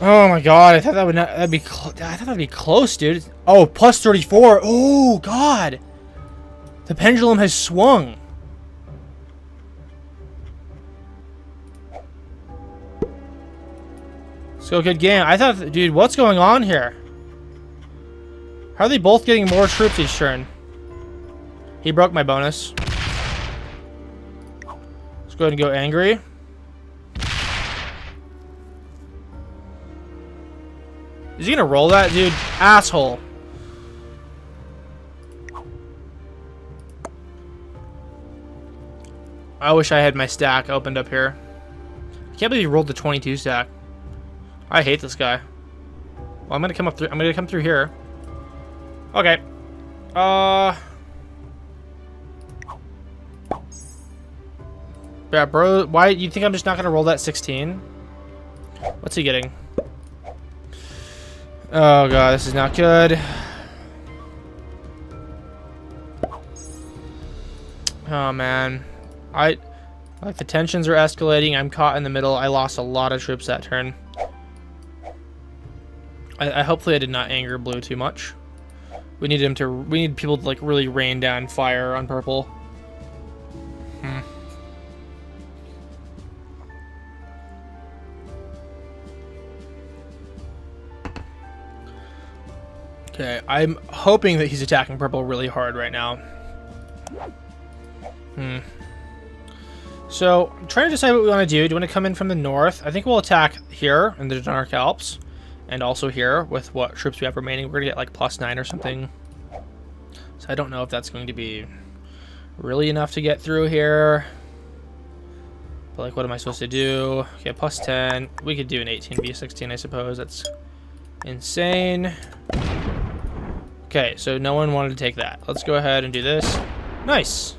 Oh my god, I thought that'd be close, dude. Oh, +34. Oh god. The pendulum has swung. Let's go, good game. I thought, dude, what's going on here? How are they both getting more troops each turn? He broke my bonus. Let's go ahead and go angry. Is he gonna roll that, dude? Asshole. I wish I had my stack opened up here. I can't believe he rolled the 22 stack. I hate this guy. Well, I'm gonna come up through. I'm gonna come through here. Okay. Yeah, bro. Why you think I'm just not gonna roll that 16? What's he getting? Oh god, this is not good. Oh man, like the tensions are escalating. I'm caught in the middle. I lost a lot of troops that turn. I hopefully I did not anger blue too much. We need him to. We need people to like really rain down fire on purple. Okay, I'm hoping that he's attacking purple really hard right now. So, I'm trying to decide what we want to do. Do we want to come in from the north? I think we'll attack here in the Dark Alps. And also here with what troops we have remaining. We're going to get like +9 or something. So I don't know if that's going to be really enough to get through here. But like, what am I supposed to do? Okay, +10. We could do an 18B16, I suppose. That's insane. Okay, so no one wanted to take that. Let's go ahead and do this. Nice.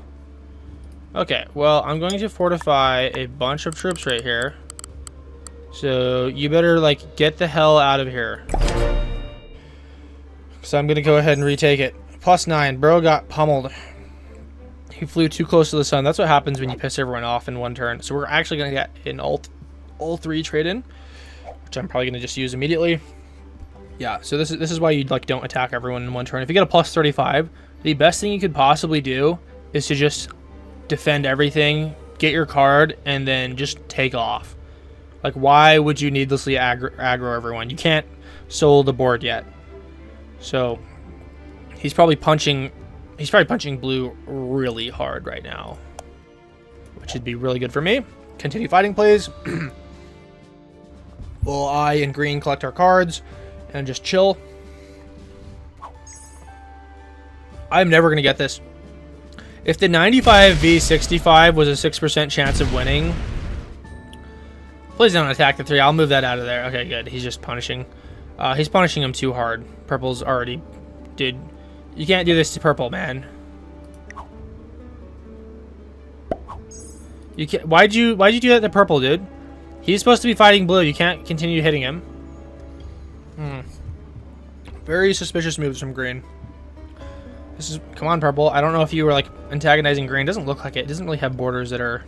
Okay, well, I'm going to fortify a bunch of troops right here. So you better, like, get the hell out of here. So I'm going to go ahead and retake it. +9. Bro got pummeled. He flew too close to the sun. That's what happens when you piss everyone off in one turn. So we're actually going to get an all 3 trade in, which I'm probably going to just use immediately. Yeah, so this is why you like don't attack everyone in one turn. If you get a +35, the best thing you could possibly do is to just defend everything, get your card, and then just take off. Like, why would you needlessly aggro everyone? You can't solo the board yet. So he's probably punching blue really hard right now, which would be really good for me. Continue fighting, please. While I and green collect our cards and just chill. I'm never going to get this. If the 95v65 was a 6% chance of winning... Please don't attack the 3. I'll move that out of there. Okay, good. He's just punishing. He's punishing him too hard. Purple's already... Dude, you can't do this to purple, man. You can't... Why'd you do that to purple, dude? He's supposed to be fighting blue. You can't continue hitting him. Very suspicious moves from green. This is... Come on, purple. I don't know if you were, like, antagonizing green. Doesn't look like it. It doesn't really have borders that are...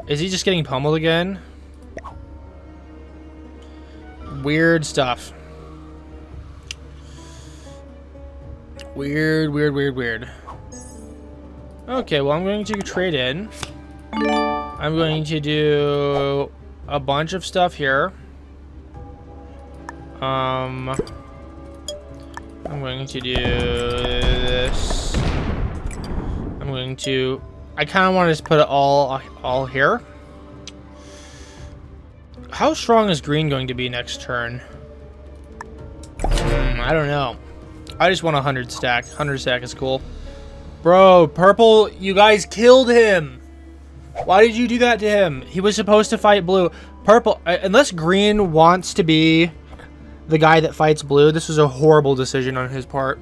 Is he just getting pummeled again? Weird stuff. Weird. Okay, well, I'm going to trade in. I'm going to do a bunch of stuff here. I'm going to do this. I'm going to... I kind of want to just put it all here. How strong is green going to be next turn? I don't know. I just want 100 stack. 100 stack is cool. Bro, purple, you guys killed him. Why did you do that to him? He was supposed to fight blue. Purple, unless green wants to be the guy that fights blue, this was a horrible decision on his part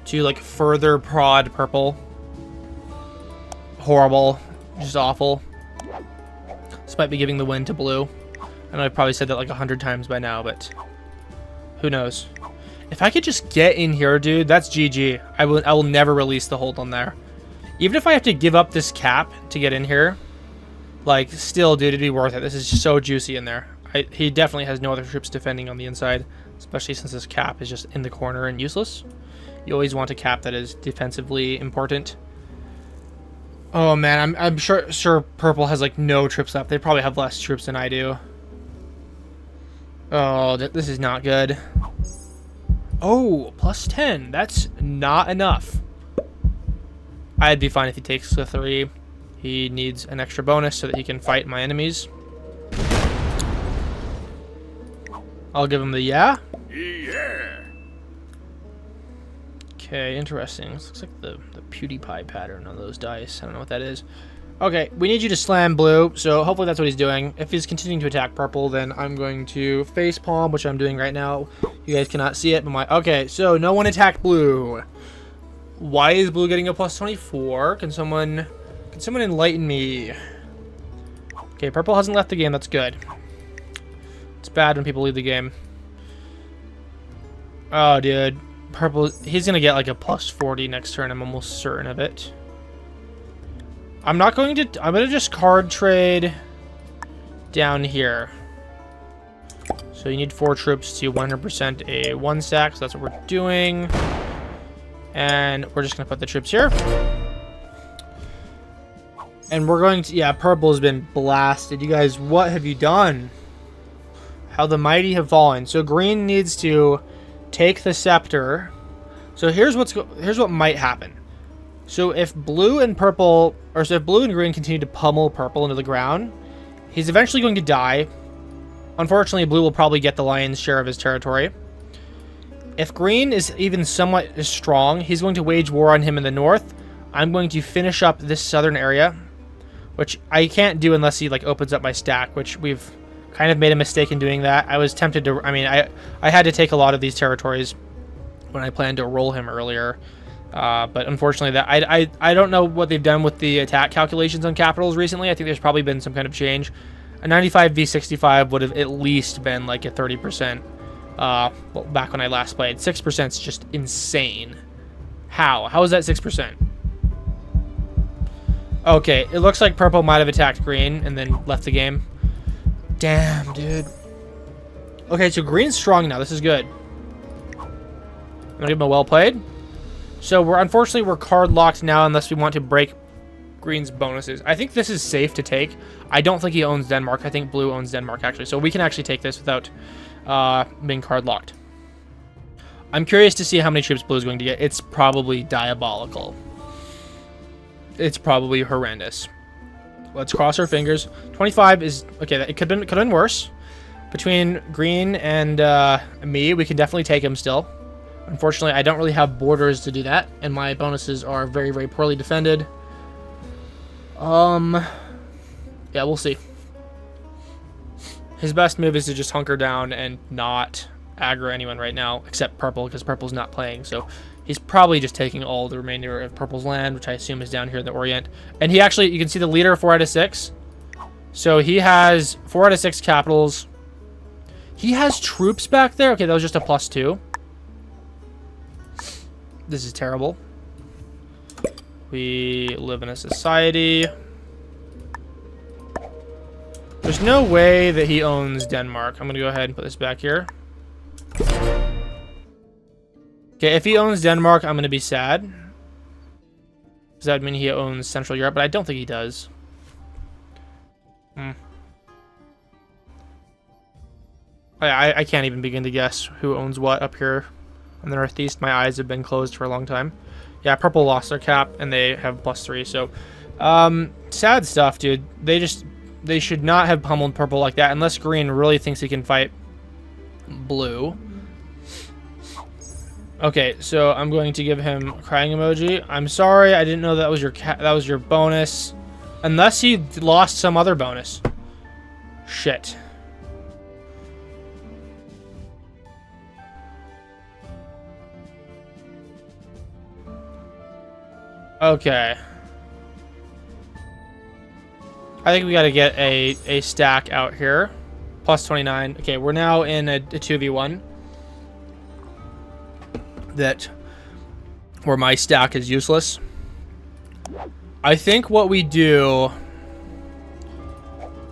to like further prod purple. Horrible. Just awful. This might be giving the win to blue. I know I've probably said that like 100 times by now, but who knows? If I could just get in here, dude, that's GG. I will never release the hold on there. Even if I have to give up this cap to get in here, like, still, dude, it'd be worth it. This is so juicy in there. He definitely has no other troops defending on the inside, especially since this cap is just in the corner and useless. You always want a cap that is defensively important. Oh man, I'm sure purple has like no troops left. They probably have less troops than I do. Oh, this is not good. Oh, +10. That's not enough. I'd be fine if he takes the 3. He needs an extra bonus so that he can fight my enemies. I'll give him the yeah. Yeah. Okay, interesting. This looks like the PewDiePie pattern on those dice. I don't know what that is. Okay, we need you to slam blue, so hopefully that's what he's doing. If he's continuing to attack purple, then I'm going to facepalm, which I'm doing right now. You guys cannot see it, but okay, so no one attacked blue. Why is blue getting a plus 24? Can someone enlighten me? Okay, purple hasn't left the game. That's good. It's bad when people leave the game. Oh, dude. Purple, he's going to get like a plus 40 next turn. I'm almost certain of it. I'm going to just card trade down here. So you need 4 troops to 100% a 1 stack. So that's what we're doing. And we're just going to put the troops here. And we're going to, yeah, purple has been blasted. You guys, what have you done? How the mighty have fallen. So green needs to take the scepter. So here's what might happen. So if blue and purple, or so if blue and green continue to pummel purple into the ground, he's eventually going to die. Unfortunately, blue will probably get the lion's share of his territory. If green is even somewhat strong, he's going to wage war on him in the north. I'm going to finish up this southern area, which I can't do unless he like opens up my stack, which we've kind of made a mistake in doing that. I was tempted to, I mean, I had to take a lot of these territories when I planned to roll him earlier. But unfortunately, that I don't know what they've done with the attack calculations on capitals recently. I think there's probably been some kind of change. A 95 v 65 would have at least been like a 30%. Well, back when I last played, 6% is just insane. How is that 6%? Okay, it looks like purple might have attacked green and then left the game. Damn, dude. Okay, so green's strong now. This is good. I'm gonna give him a well played. So unfortunately we're card locked now unless we want to break green's bonuses. I think this is safe to take. I don't think he owns Denmark. I think blue owns Denmark actually. So we can actually take this without being card locked. I'm curious to see how many troops blue is going to get. It's probably diabolical. It's probably horrendous. Let's cross our fingers. 25 is okay. It could have been worse. Between green and me, we can definitely take him still. Unfortunately, I don't really have borders to do that, and my bonuses are very, very poorly defended. Yeah, we'll see. His best move is to just hunker down and not aggro anyone right now, except purple, because purple's not playing. So he's probably just taking all the remainder of purple's land, which I assume is down here in the Orient. And he actually, you can see the leader 4 out of 6. So he has 4 out of 6 capitals. He has troops back there. Okay, that was just a +2. This is terrible. We live in a society. There's no way that he owns Denmark. I'm going to go ahead and put this back here. Okay, if he owns Denmark, I'm going to be sad. Does that mean he owns Central Europe? But I don't think he does. I can't even begin to guess who owns what up here in the Northeast. My eyes have been closed for a long time. Yeah, purple lost their cap, and they have +3. So, sad stuff, dude. They should not have pummeled purple like that unless green really thinks he can fight blue. Okay, so I'm going to give him a crying emoji. I'm sorry, I didn't know that was your bonus. Unless he lost some other bonus. Shit. Okay. I think we got to get a stack out here. +29. Okay, we're now in a 2v1. Where my stack is useless. I think what we do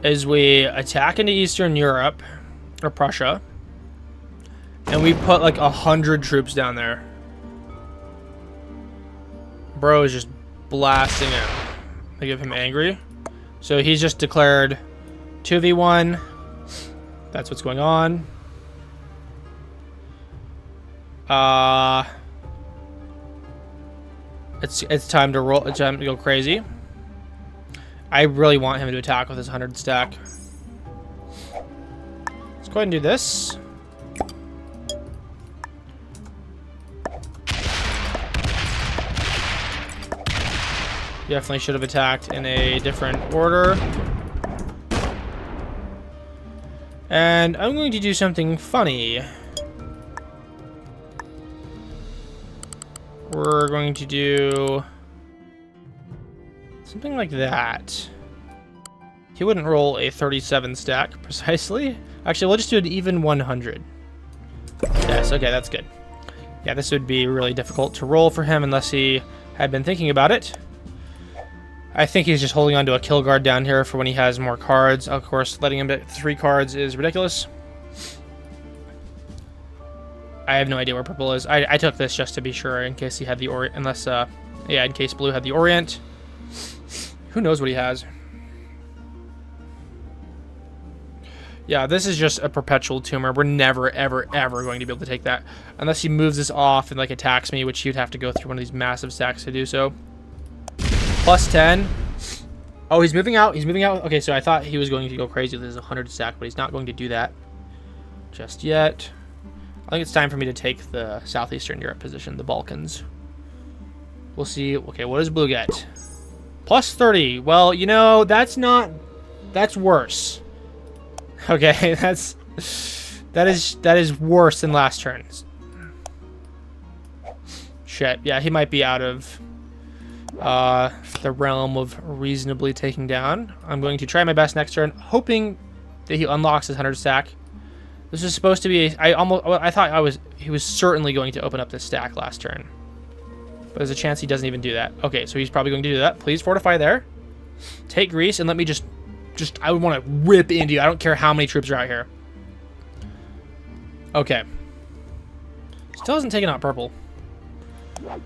is we attack into Eastern Europe, or Prussia, and we put like 100 troops down there. Bro is just blasting him. I give him angry. So he's just declared 2v1. That's what's going on. It's time to roll. It's time to go crazy. I really want him to attack with his 100 stack. Let's go ahead and do this. Definitely should have attacked in a different order. And I'm going to do something funny. We're going to do something like that. He wouldn't roll a 37 stack precisely. Actually, we'll just do an even 100. Yes, okay, that's good. Yeah, this would be really difficult to roll for him unless he had been thinking about it. I think he's just holding on to a kill guard down here for when he has more cards. Of course, letting him get 3 cards is ridiculous. I have no idea where purple is. I took this just to be sure in case he had the Orient. Unless, yeah, in case blue had the Orient. Who knows what he has? Yeah, this is just a perpetual tumor. We're never, ever, ever going to be able to take that. Unless he moves this off and, like, attacks me, which you'd have to go through one of these massive stacks to do so. Plus 10. Oh, he's moving out. He's moving out. Okay, so I thought he was going to go crazy with his 100 stack, but he's not going to do that just yet. I think it's time for me to take the Southeastern Europe position, the Balkans. We'll see. Okay, what does blue get? Plus 30. Well, you know, that's not... That's worse. Okay, that is worse than last turn. Shit. Yeah, he might be out of the realm of reasonably taking down. I'm going to try my best next turn, hoping that he unlocks his 100 stack. This is supposed to be... I thought he was certainly going to open up this stack last turn. But there's a chance he doesn't even do that. Okay, so he's probably going to do that. Please fortify there. Take Greece and let me just I would want to rip into you. I don't care how many troops are out here. Okay. Still hasn't taken out purple. We're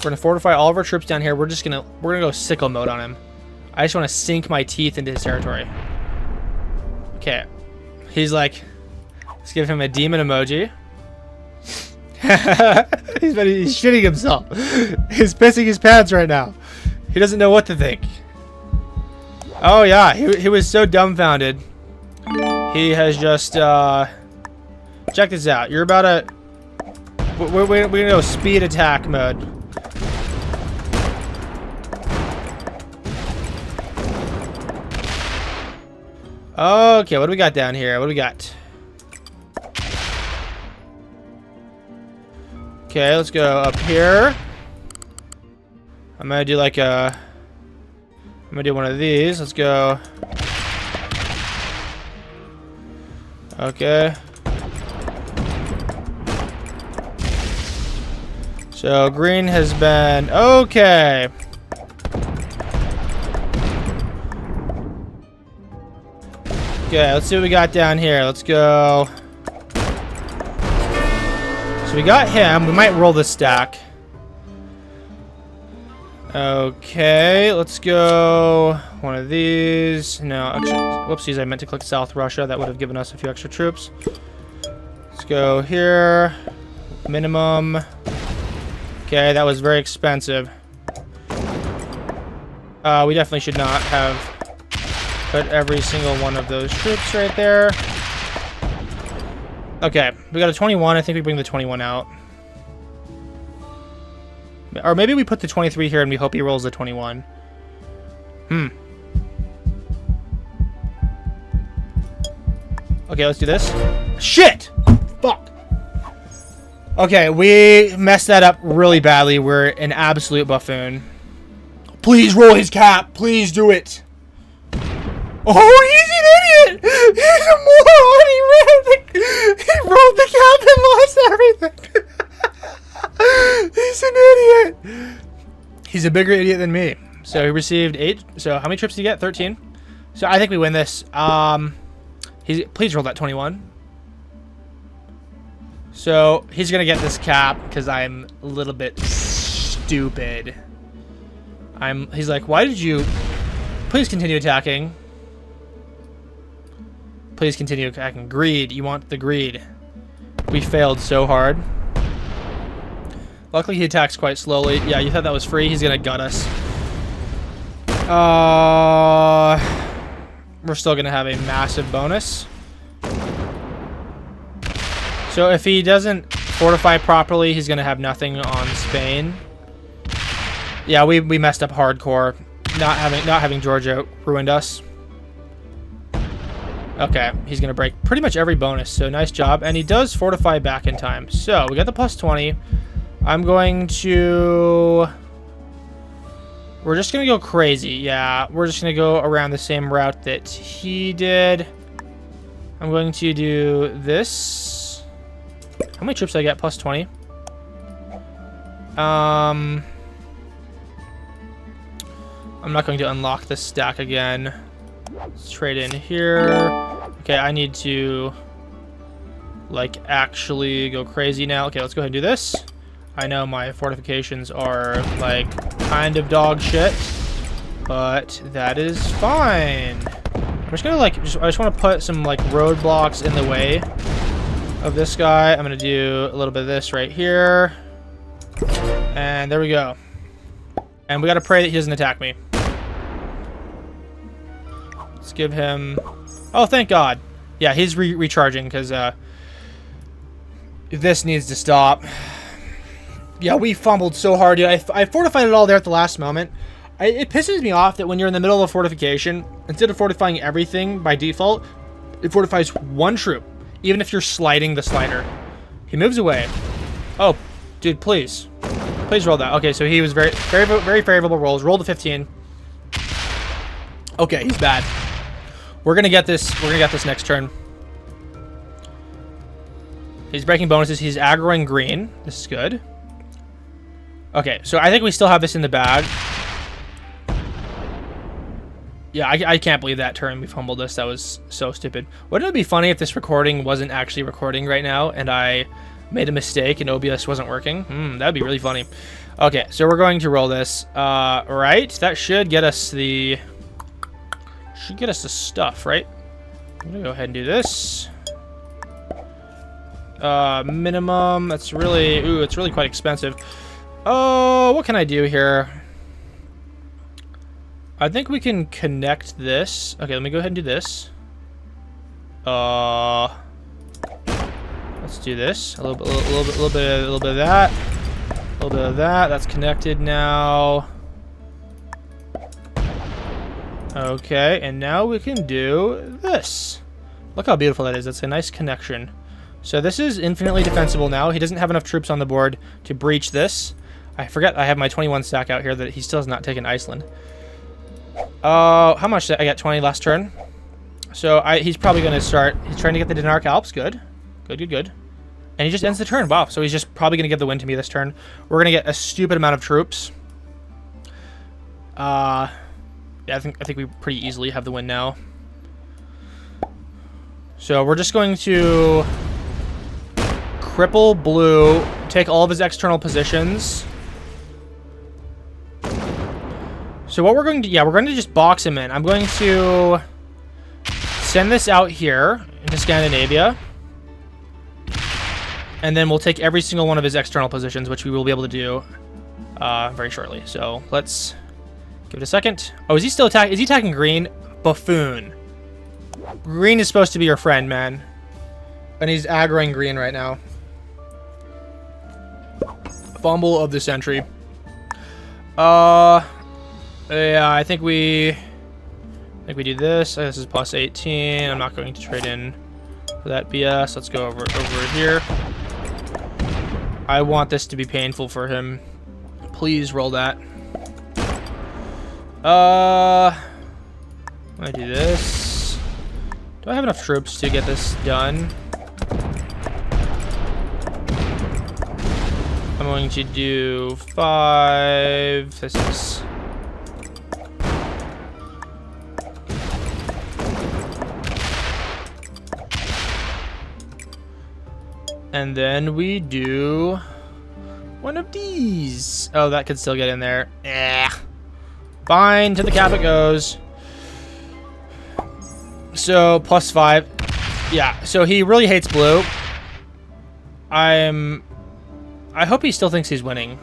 gonna fortify all of our troops down here. We're gonna go sickle mode on him. I just want to sink my teeth into his territory. Okay. He's like, let's give him a demon emoji. he's shitting himself. He's pissing his pants right now. He doesn't know what to think. Oh yeah, he was so dumbfounded. He has just check this out. You're about to we're gonna go speed attack mode. Okay, what do we got down here? What do we got? Okay, let's go up here. I'm gonna do like a... I'm gonna do one of these. Let's go. Okay. So green has been... Okay. Okay, let's see what we got down here. Let's go. So we got him. We might roll this stack. Okay, let's go one of these. No, actually, whoopsies, I meant to click South Russia. That would have given us a few extra troops. Let's go here. Minimum. Okay, that was very expensive. We definitely should not have put every single one of those troops right there. Okay, we got a 21. I think we bring the 21 out. Or maybe we put the 23 here and we hope he rolls the 21. Okay, let's do this. Shit! Fuck! Okay, we messed that up really badly. We're an absolute buffoon. Please roll his cap. Please do it. Oh, he's an idiot! He's a moron! He rolled the cap and lost everything! He's an idiot! He's a bigger idiot than me. So he received 8. So how many trips did he get? 13. So I think we win this. Please roll that 21. So he's gonna get this cap because I'm a little bit stupid. He's like, why did you... Please continue attacking. Please continue attacking. Greed. You want the greed. We failed so hard. Luckily, he attacks quite slowly. Yeah, you thought that was free. He's gonna gut us. We're still gonna have a massive bonus. So if he doesn't fortify properly, he's gonna have nothing on Spain. Yeah, we messed up hardcore. Not having Georgia ruined us. Okay, he's gonna break pretty much every bonus, so nice job. And he does fortify back in time. So we got the plus 20. I'm going to... We're just gonna go crazy. Yeah, we're just gonna go around the same route that he did. I'm going to do this. How many troops did I get? Plus 20. I'm not going to unlock this stack again. Let's trade in here. Okay, I need to, like, actually go crazy now. Okay, let's go ahead and do this. I know my fortifications are, like, kind of dog shit, but that is fine. I'm just gonna, like, I just want to put some, like, roadblocks in the way of this guy. I'm gonna do a little bit of this right here. And there we go. And we gotta pray that he doesn't attack me. Let's give him... Oh, thank God. Yeah, he's recharging because this needs to stop. Yeah, we fumbled so hard, dude. I fortified it all there at the last moment. It pisses me off that when you're in the middle of a fortification, instead of fortifying everything by default, it fortifies one troop, even if you're sliding the slider. He moves away. Oh, dude, please. Please roll that. Okay, so he was very favorable rolls. Rolled a 15. Okay, he's bad. We're gonna get this. We're gonna get this next turn. He's breaking bonuses. He's aggroing green. This is good. Okay, so I think we still have this in the bag. Yeah, I can't believe that turn we fumbled this. That was so stupid. Wouldn't it be funny if this recording wasn't actually recording right now and I made a mistake and OBS wasn't working? That'd be really funny. Okay, so we're going to roll this. Right? That should get us the... Should get us the stuff, right? I'm gonna go ahead and do this. Minimum. That's really... Ooh, it's really quite expensive. Oh, what can I do here? I think we can connect this. Okay, let me go ahead and do this. Let's do this. A little bit of that. A little bit of that. That's connected now. Okay, and now we can do this. Look how beautiful that is. That's a nice connection. So this is infinitely defensible now. He doesn't have enough troops on the board to breach this. I forget I have my 21 stack out here that he still has not taken Iceland. How much did I get? 20 last turn. So he's probably going to start. He's trying to get the Denark Alps. Good. Good. And he just ends the turn. Wow. So he's just probably going to give the win to me this turn. We're going to get a stupid amount of troops. Yeah, I think we pretty easily have the win now. So we're just going to cripple blue, take all of his external positions. So what we're going to... Yeah, we're going to just box him in. I'm going to send this out here into Scandinavia. And then we'll take every single one of his external positions, which we will be able to do very shortly. So let's give it a second. Oh, is he still attacking? Is he attacking green? Buffoon. Green is supposed to be your friend, man. And he's aggroing green right now. Fumble of the century. Yeah, I think we do this. This is plus 18. I'm not going to trade in for that BS. Let's go over here. I want this to be painful for him. Please roll that. I'm gonna do this. Do I have enough troops to get this done? I'm going to do 5. This is... And then we do one of these. Oh, that could still get in there. Fine, to the cap it goes. So, plus 5. Yeah, so he really hates blue. I'm I hope he still thinks he's winning.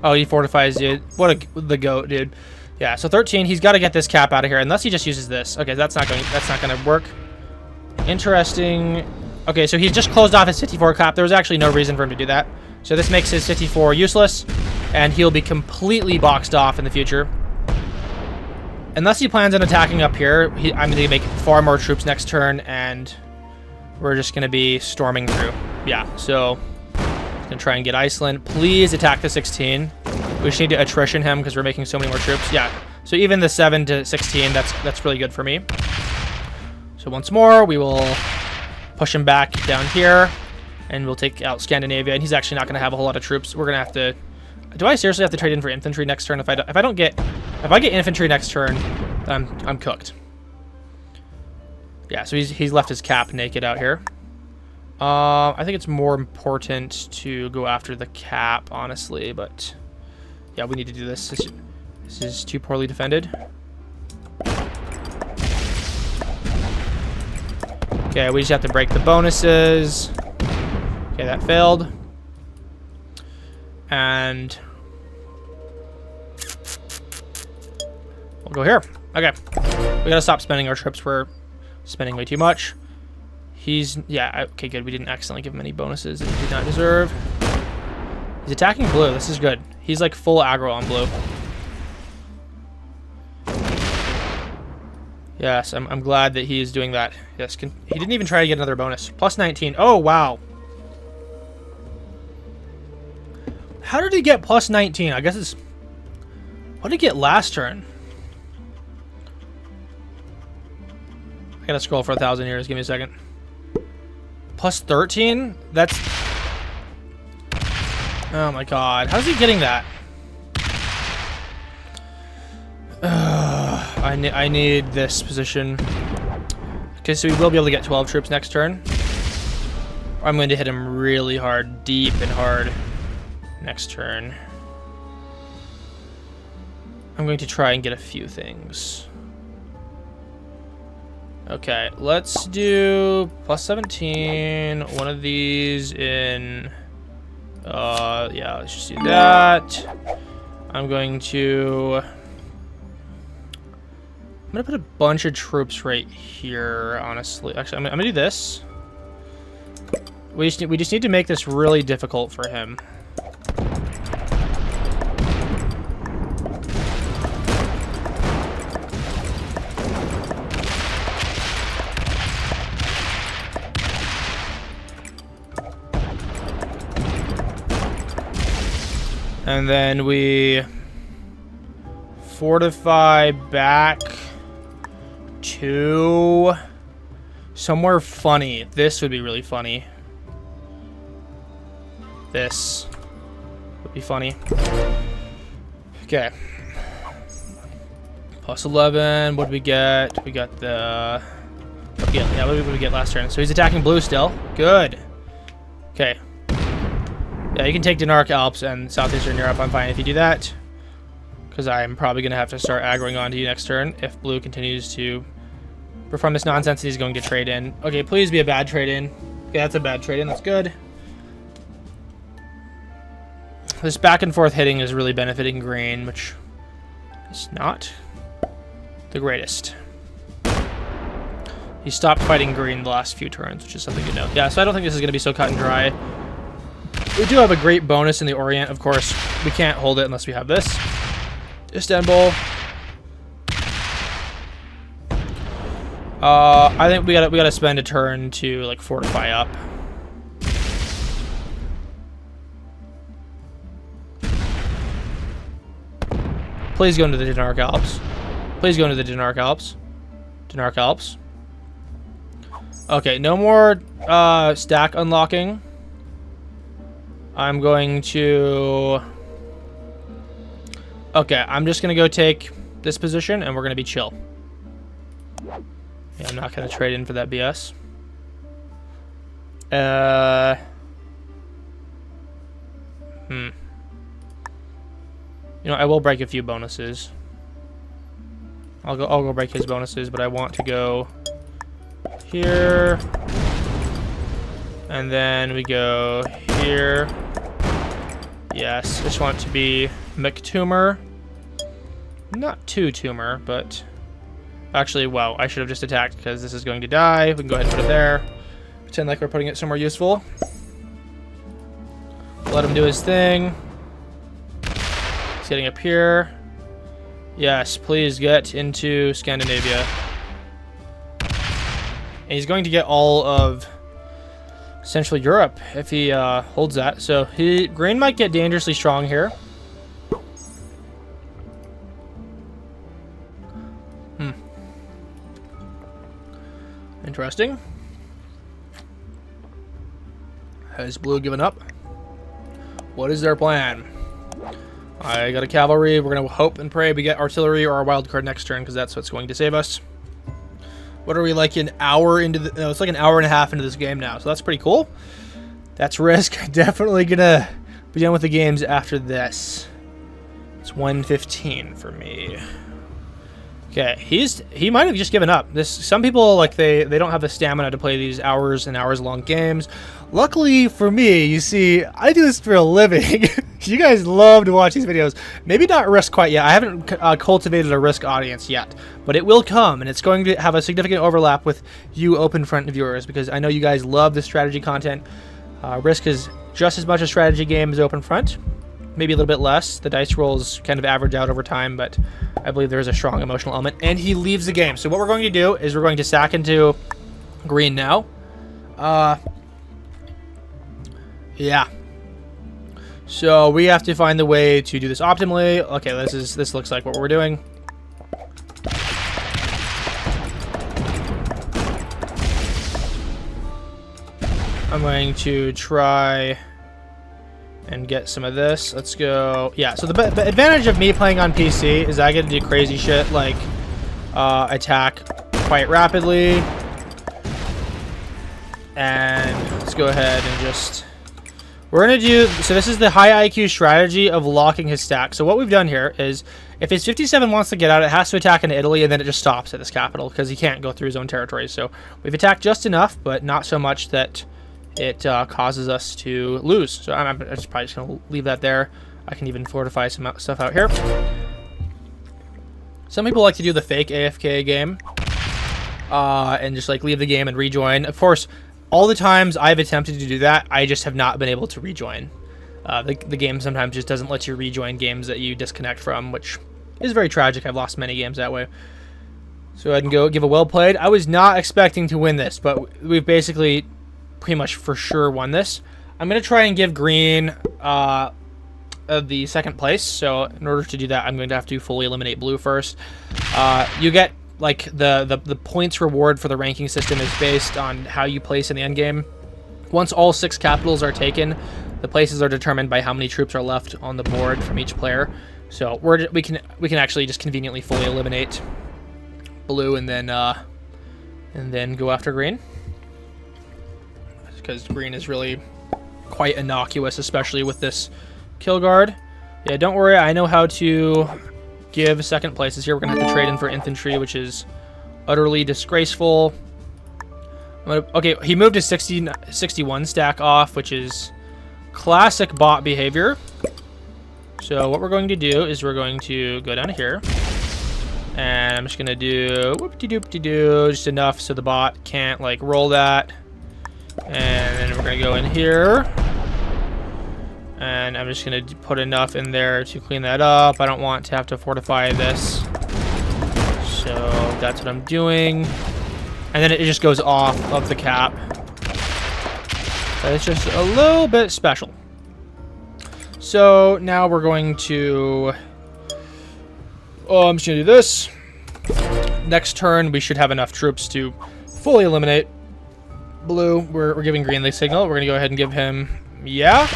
Oh, he fortifies, dude. What the goat, dude. Yeah, so 13, he's got to get this cap out of here, unless he just uses this. Okay, that's not gonna work. Interesting. Okay, so he's just closed off his 54 cap. There was actually no reason for him to do that. So this makes his 54 useless, and he'll be completely boxed off in the future. Unless he plans on attacking up here, I'm going to make far more troops next turn, and we're just going to be storming through. Yeah, so going to try and get Iceland. Please attack the 16. We just need to attrition him because we're making so many more troops. Yeah, so even the 7 to 16, that's really good for me. So once more, we will push him back down here, and we'll take out Scandinavia. And he's actually not going to have a whole lot of troops. We're going to have to. Do I seriously have to trade in for infantry next turn? If I get infantry next turn, I'm cooked. Yeah, so he's left his cap naked out here. I think it's more important to go after the cap, honestly, but yeah, we need to do this. This is too poorly defended. Okay, we just have to break the bonuses. Okay, that failed. And we'll go here. Okay, we gotta stop spending our trips. We're spending way too much. Yeah, okay, good. We didn't accidentally give him any bonuses that he did not deserve. He's attacking blue. This is good. He's like full aggro on blue. Yes, I'm glad that he is doing that. Yes, he didn't even try to get another bonus. Plus 19. Oh, wow. How did he get plus 19? I guess it's... What did he get last turn? I gotta scroll for 1,000 years. Give me a second. Plus 13? That's... Oh my god. How's he getting that? I need this position. Okay, so we will be able to get 12 troops next turn. I'm going to hit him really hard, deep and hard next turn. I'm going to try and get a few things. Okay, let's do plus 17. One of these in... yeah, let's just do that. I'm going to put a bunch of troops right here, honestly. Actually, I'm gonna do this. We just need to make this really difficult for him. And then we fortify back to somewhere funny. This would be really funny. This would be funny. Okay. Plus 11. What did we get? We got the... Yeah, what did we get last turn? So he's attacking blue still. Good. Okay. Yeah, you can take Denmark, Alps, and Southeastern Europe. I'm fine if you do that. Because I'm probably going to have to start aggroing onto you next turn if blue continues to perform this nonsense that he's going to trade in. Okay, please be a bad trade in. Okay, that's a bad trade in. That's good. This back and forth hitting is really benefiting green, which is not the greatest. He stopped fighting green the last few turns, which is something to note. Yeah, so I don't think this is going to be so cut and dry. We do have a great bonus in the Orient, of course. We can't hold it unless we have this. Istanbul. I think we gotta spend a turn to like fortify up. Please go into the Denmark Alps. Please go into the Denmark Alps. Denmark Alps. Okay, no more stack unlocking. I'm going to... Okay, I'm just going to go take this position, and we're going to be chill. Yeah, I'm not going to trade in for that BS. You know, I will break a few bonuses. I'll go break his bonuses, but I want to go here. And then we go here. Yes, I just want it to be McTumor. Not too tumor, but... Actually, wow, I should have just attacked because this is going to die. We can go ahead and put it there. Pretend like we're putting it somewhere useful. Let him do his thing. He's getting up here. Yes, please get into Scandinavia. And he's going to get all of Central Europe if he holds that. So green might get dangerously strong here. Interesting. Has blue given up? What is their plan? I got a cavalry. We're going to hope and pray we get artillery or a wild card next turn because that's what's going to save us. What are we, like an hour into the... No, it's like an hour and a half into this game now, so that's pretty cool. That's risk. Definitely going to be done with the games after this. It's 1:15 for me. Okay, he might have just given up. Some people, like, they don't have the stamina to play these hours and hours long games. Luckily for me, you see, I do this for a living. You guys love to watch these videos. Maybe not risk quite yet. I haven't cultivated a risk audience yet, but it will come, and it's going to have a significant overlap with you open front viewers because I know you guys love the strategy content. Risk is just as much a strategy game as open front. Maybe a little bit less. The dice rolls kind of average out over time, but I believe there is a strong emotional element. And he leaves the game. So what we're going to do is we're going to sack into green now. Yeah. So we have to find the way to do this optimally. Okay, this looks like what we're doing. I'm going to try and get some of this. Let's go. Yeah, so the advantage of me playing on PC is I get to do crazy shit like attack quite rapidly. And let's go ahead and just... We're going to do... So this is the high IQ strategy of locking his stack. So what we've done here is if his 57 wants to get out, it has to attack into Italy, and then it just stops at this capital because he can't go through his own territory. So we've attacked just enough, but not so much that it causes us to lose. So I'm probably just going to leave that there. I can even fortify some stuff out here. Some people like to do the fake AFK game and just like leave the game and rejoin. Of course, all the times I've attempted to do that, I just have not been able to rejoin. The game sometimes just doesn't let you rejoin games that you disconnect from, which is very tragic. I've lost many games that way. So I can go give a well played. I was not expecting to win this, but we've basically pretty much for sure won this. I'm going to try and give green the second place. So in order to do that, I'm going to have to fully eliminate blue first. You get like the points reward for the ranking system is based on how you place in the endgame. Once all 6 capitals are taken, the places are determined by how many troops are left on the board from each player. So we can actually just conveniently fully eliminate blue and then go after green, because green is really quite innocuous, especially with this kill guard. Yeah, don't worry, I know how to give second places here. We're gonna have to trade in for infantry, which is utterly disgraceful. Okay, he moved his 61 stack off, which is classic bot behavior. So what we're going to do is we're going to go down here, and I'm just gonna do whoop-de-doop-de-doo, just enough so the bot can't like roll that. And then we're gonna go in here, and I'm just gonna put enough in there to clean that up. I don't want to have to fortify this, so that's what I'm doing. And then it just goes off of the cap. But it's just a little bit special. So now we're going to... I'm just gonna do this. Next turn, we should have enough troops to fully eliminate blue. We're giving green the signal. We're gonna go ahead and give him... Yeah?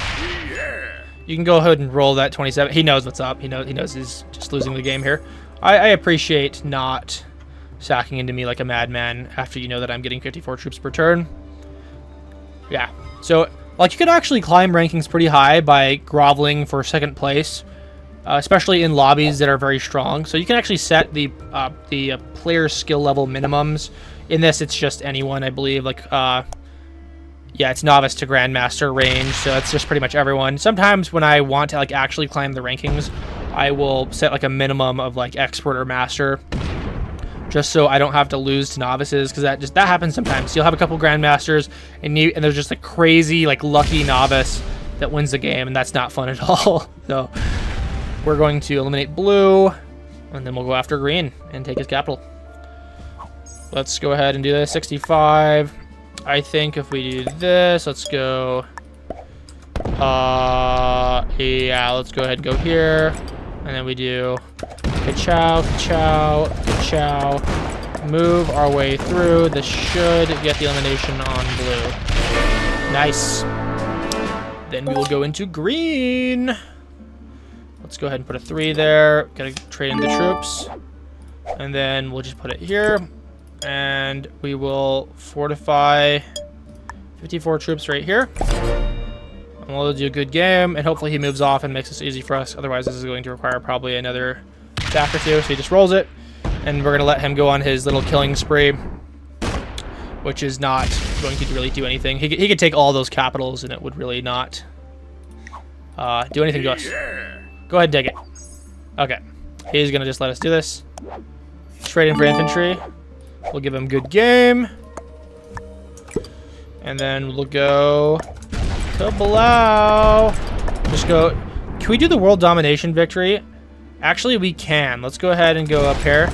You can go ahead and roll that 27. He knows what's up. He knows he's just losing the game here. I appreciate not sacking into me like a madman after you know that I'm getting 54 troops per turn. Yeah. So, like, you can actually climb rankings pretty high by groveling for second place, especially in lobbies that are very strong. So you can actually set the player skill level minimums. In this, it's just anyone, I believe. Like, yeah, it's novice to grandmaster range, so that's just pretty much everyone. Sometimes when I want to like actually climb the rankings, I will set like a minimum of like expert or master, just so I don't have to lose to novices, because that happens sometimes. You'll have a couple grandmasters, and there's just a crazy like lucky novice that wins the game, and that's not fun at all. So we're going to eliminate blue, and then we'll go after green and take his capital. Let's go ahead and do this. 65. I think if we do this, let's go. Yeah, let's go ahead and go here, and then we do ka-chow, ka-chow, ka-chow. Move our way through. This should get the elimination on blue. Nice. Then we will go into green. Let's go ahead and put a 3 there. Gotta trade in the troops, and then we'll just put it here. And we will fortify 54 troops right here. And we'll do a good game, and hopefully he moves off and makes this easy for us. Otherwise, this is going to require probably another attack or two. So he just rolls it, and we're going to let him go on his little killing spree, which is not going to really do anything. He could take all those capitals, and it would really not do anything to us. Go ahead and take it. Okay. He's going to just let us do this. Trade in for infantry. We'll give him good game. And then we'll go to Blau. Just go. Can we do the world domination victory? Actually, we can. Let's go ahead and go up here.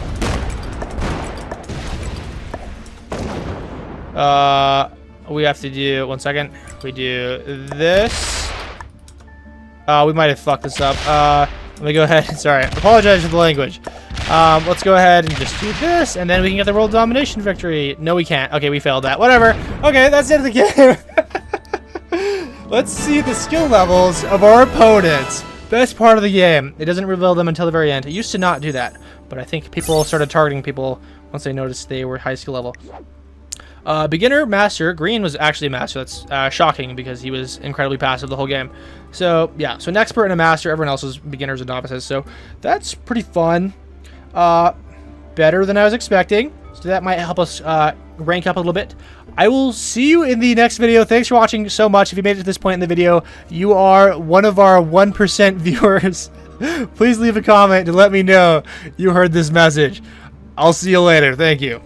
We have to do, 1 second. We do this. We might have fucked this up. Let me go ahead. Sorry. I apologize for the language. Let's go ahead and just do this, and then we can get the world domination victory. No, we can't. Okay, we failed that. Whatever. Okay, that's the end of the game. Let's see the skill levels of our opponents. Best part of the game. It doesn't reveal them until the very end. It used to not do that, but I think people started targeting people once they noticed they were high skill level. Beginner, master. Green was actually a master. That's shocking because he was incredibly passive the whole game. So, yeah. So, an expert and a master. Everyone else was beginners and novices. So, that's pretty fun. Better than I was expecting. So, that might help us rank up a little bit. I will see you in the next video. Thanks for watching so much. If you made it to this point in the video, you are one of our 1% viewers. Please leave a comment to let me know you heard this message. I'll see you later. Thank you.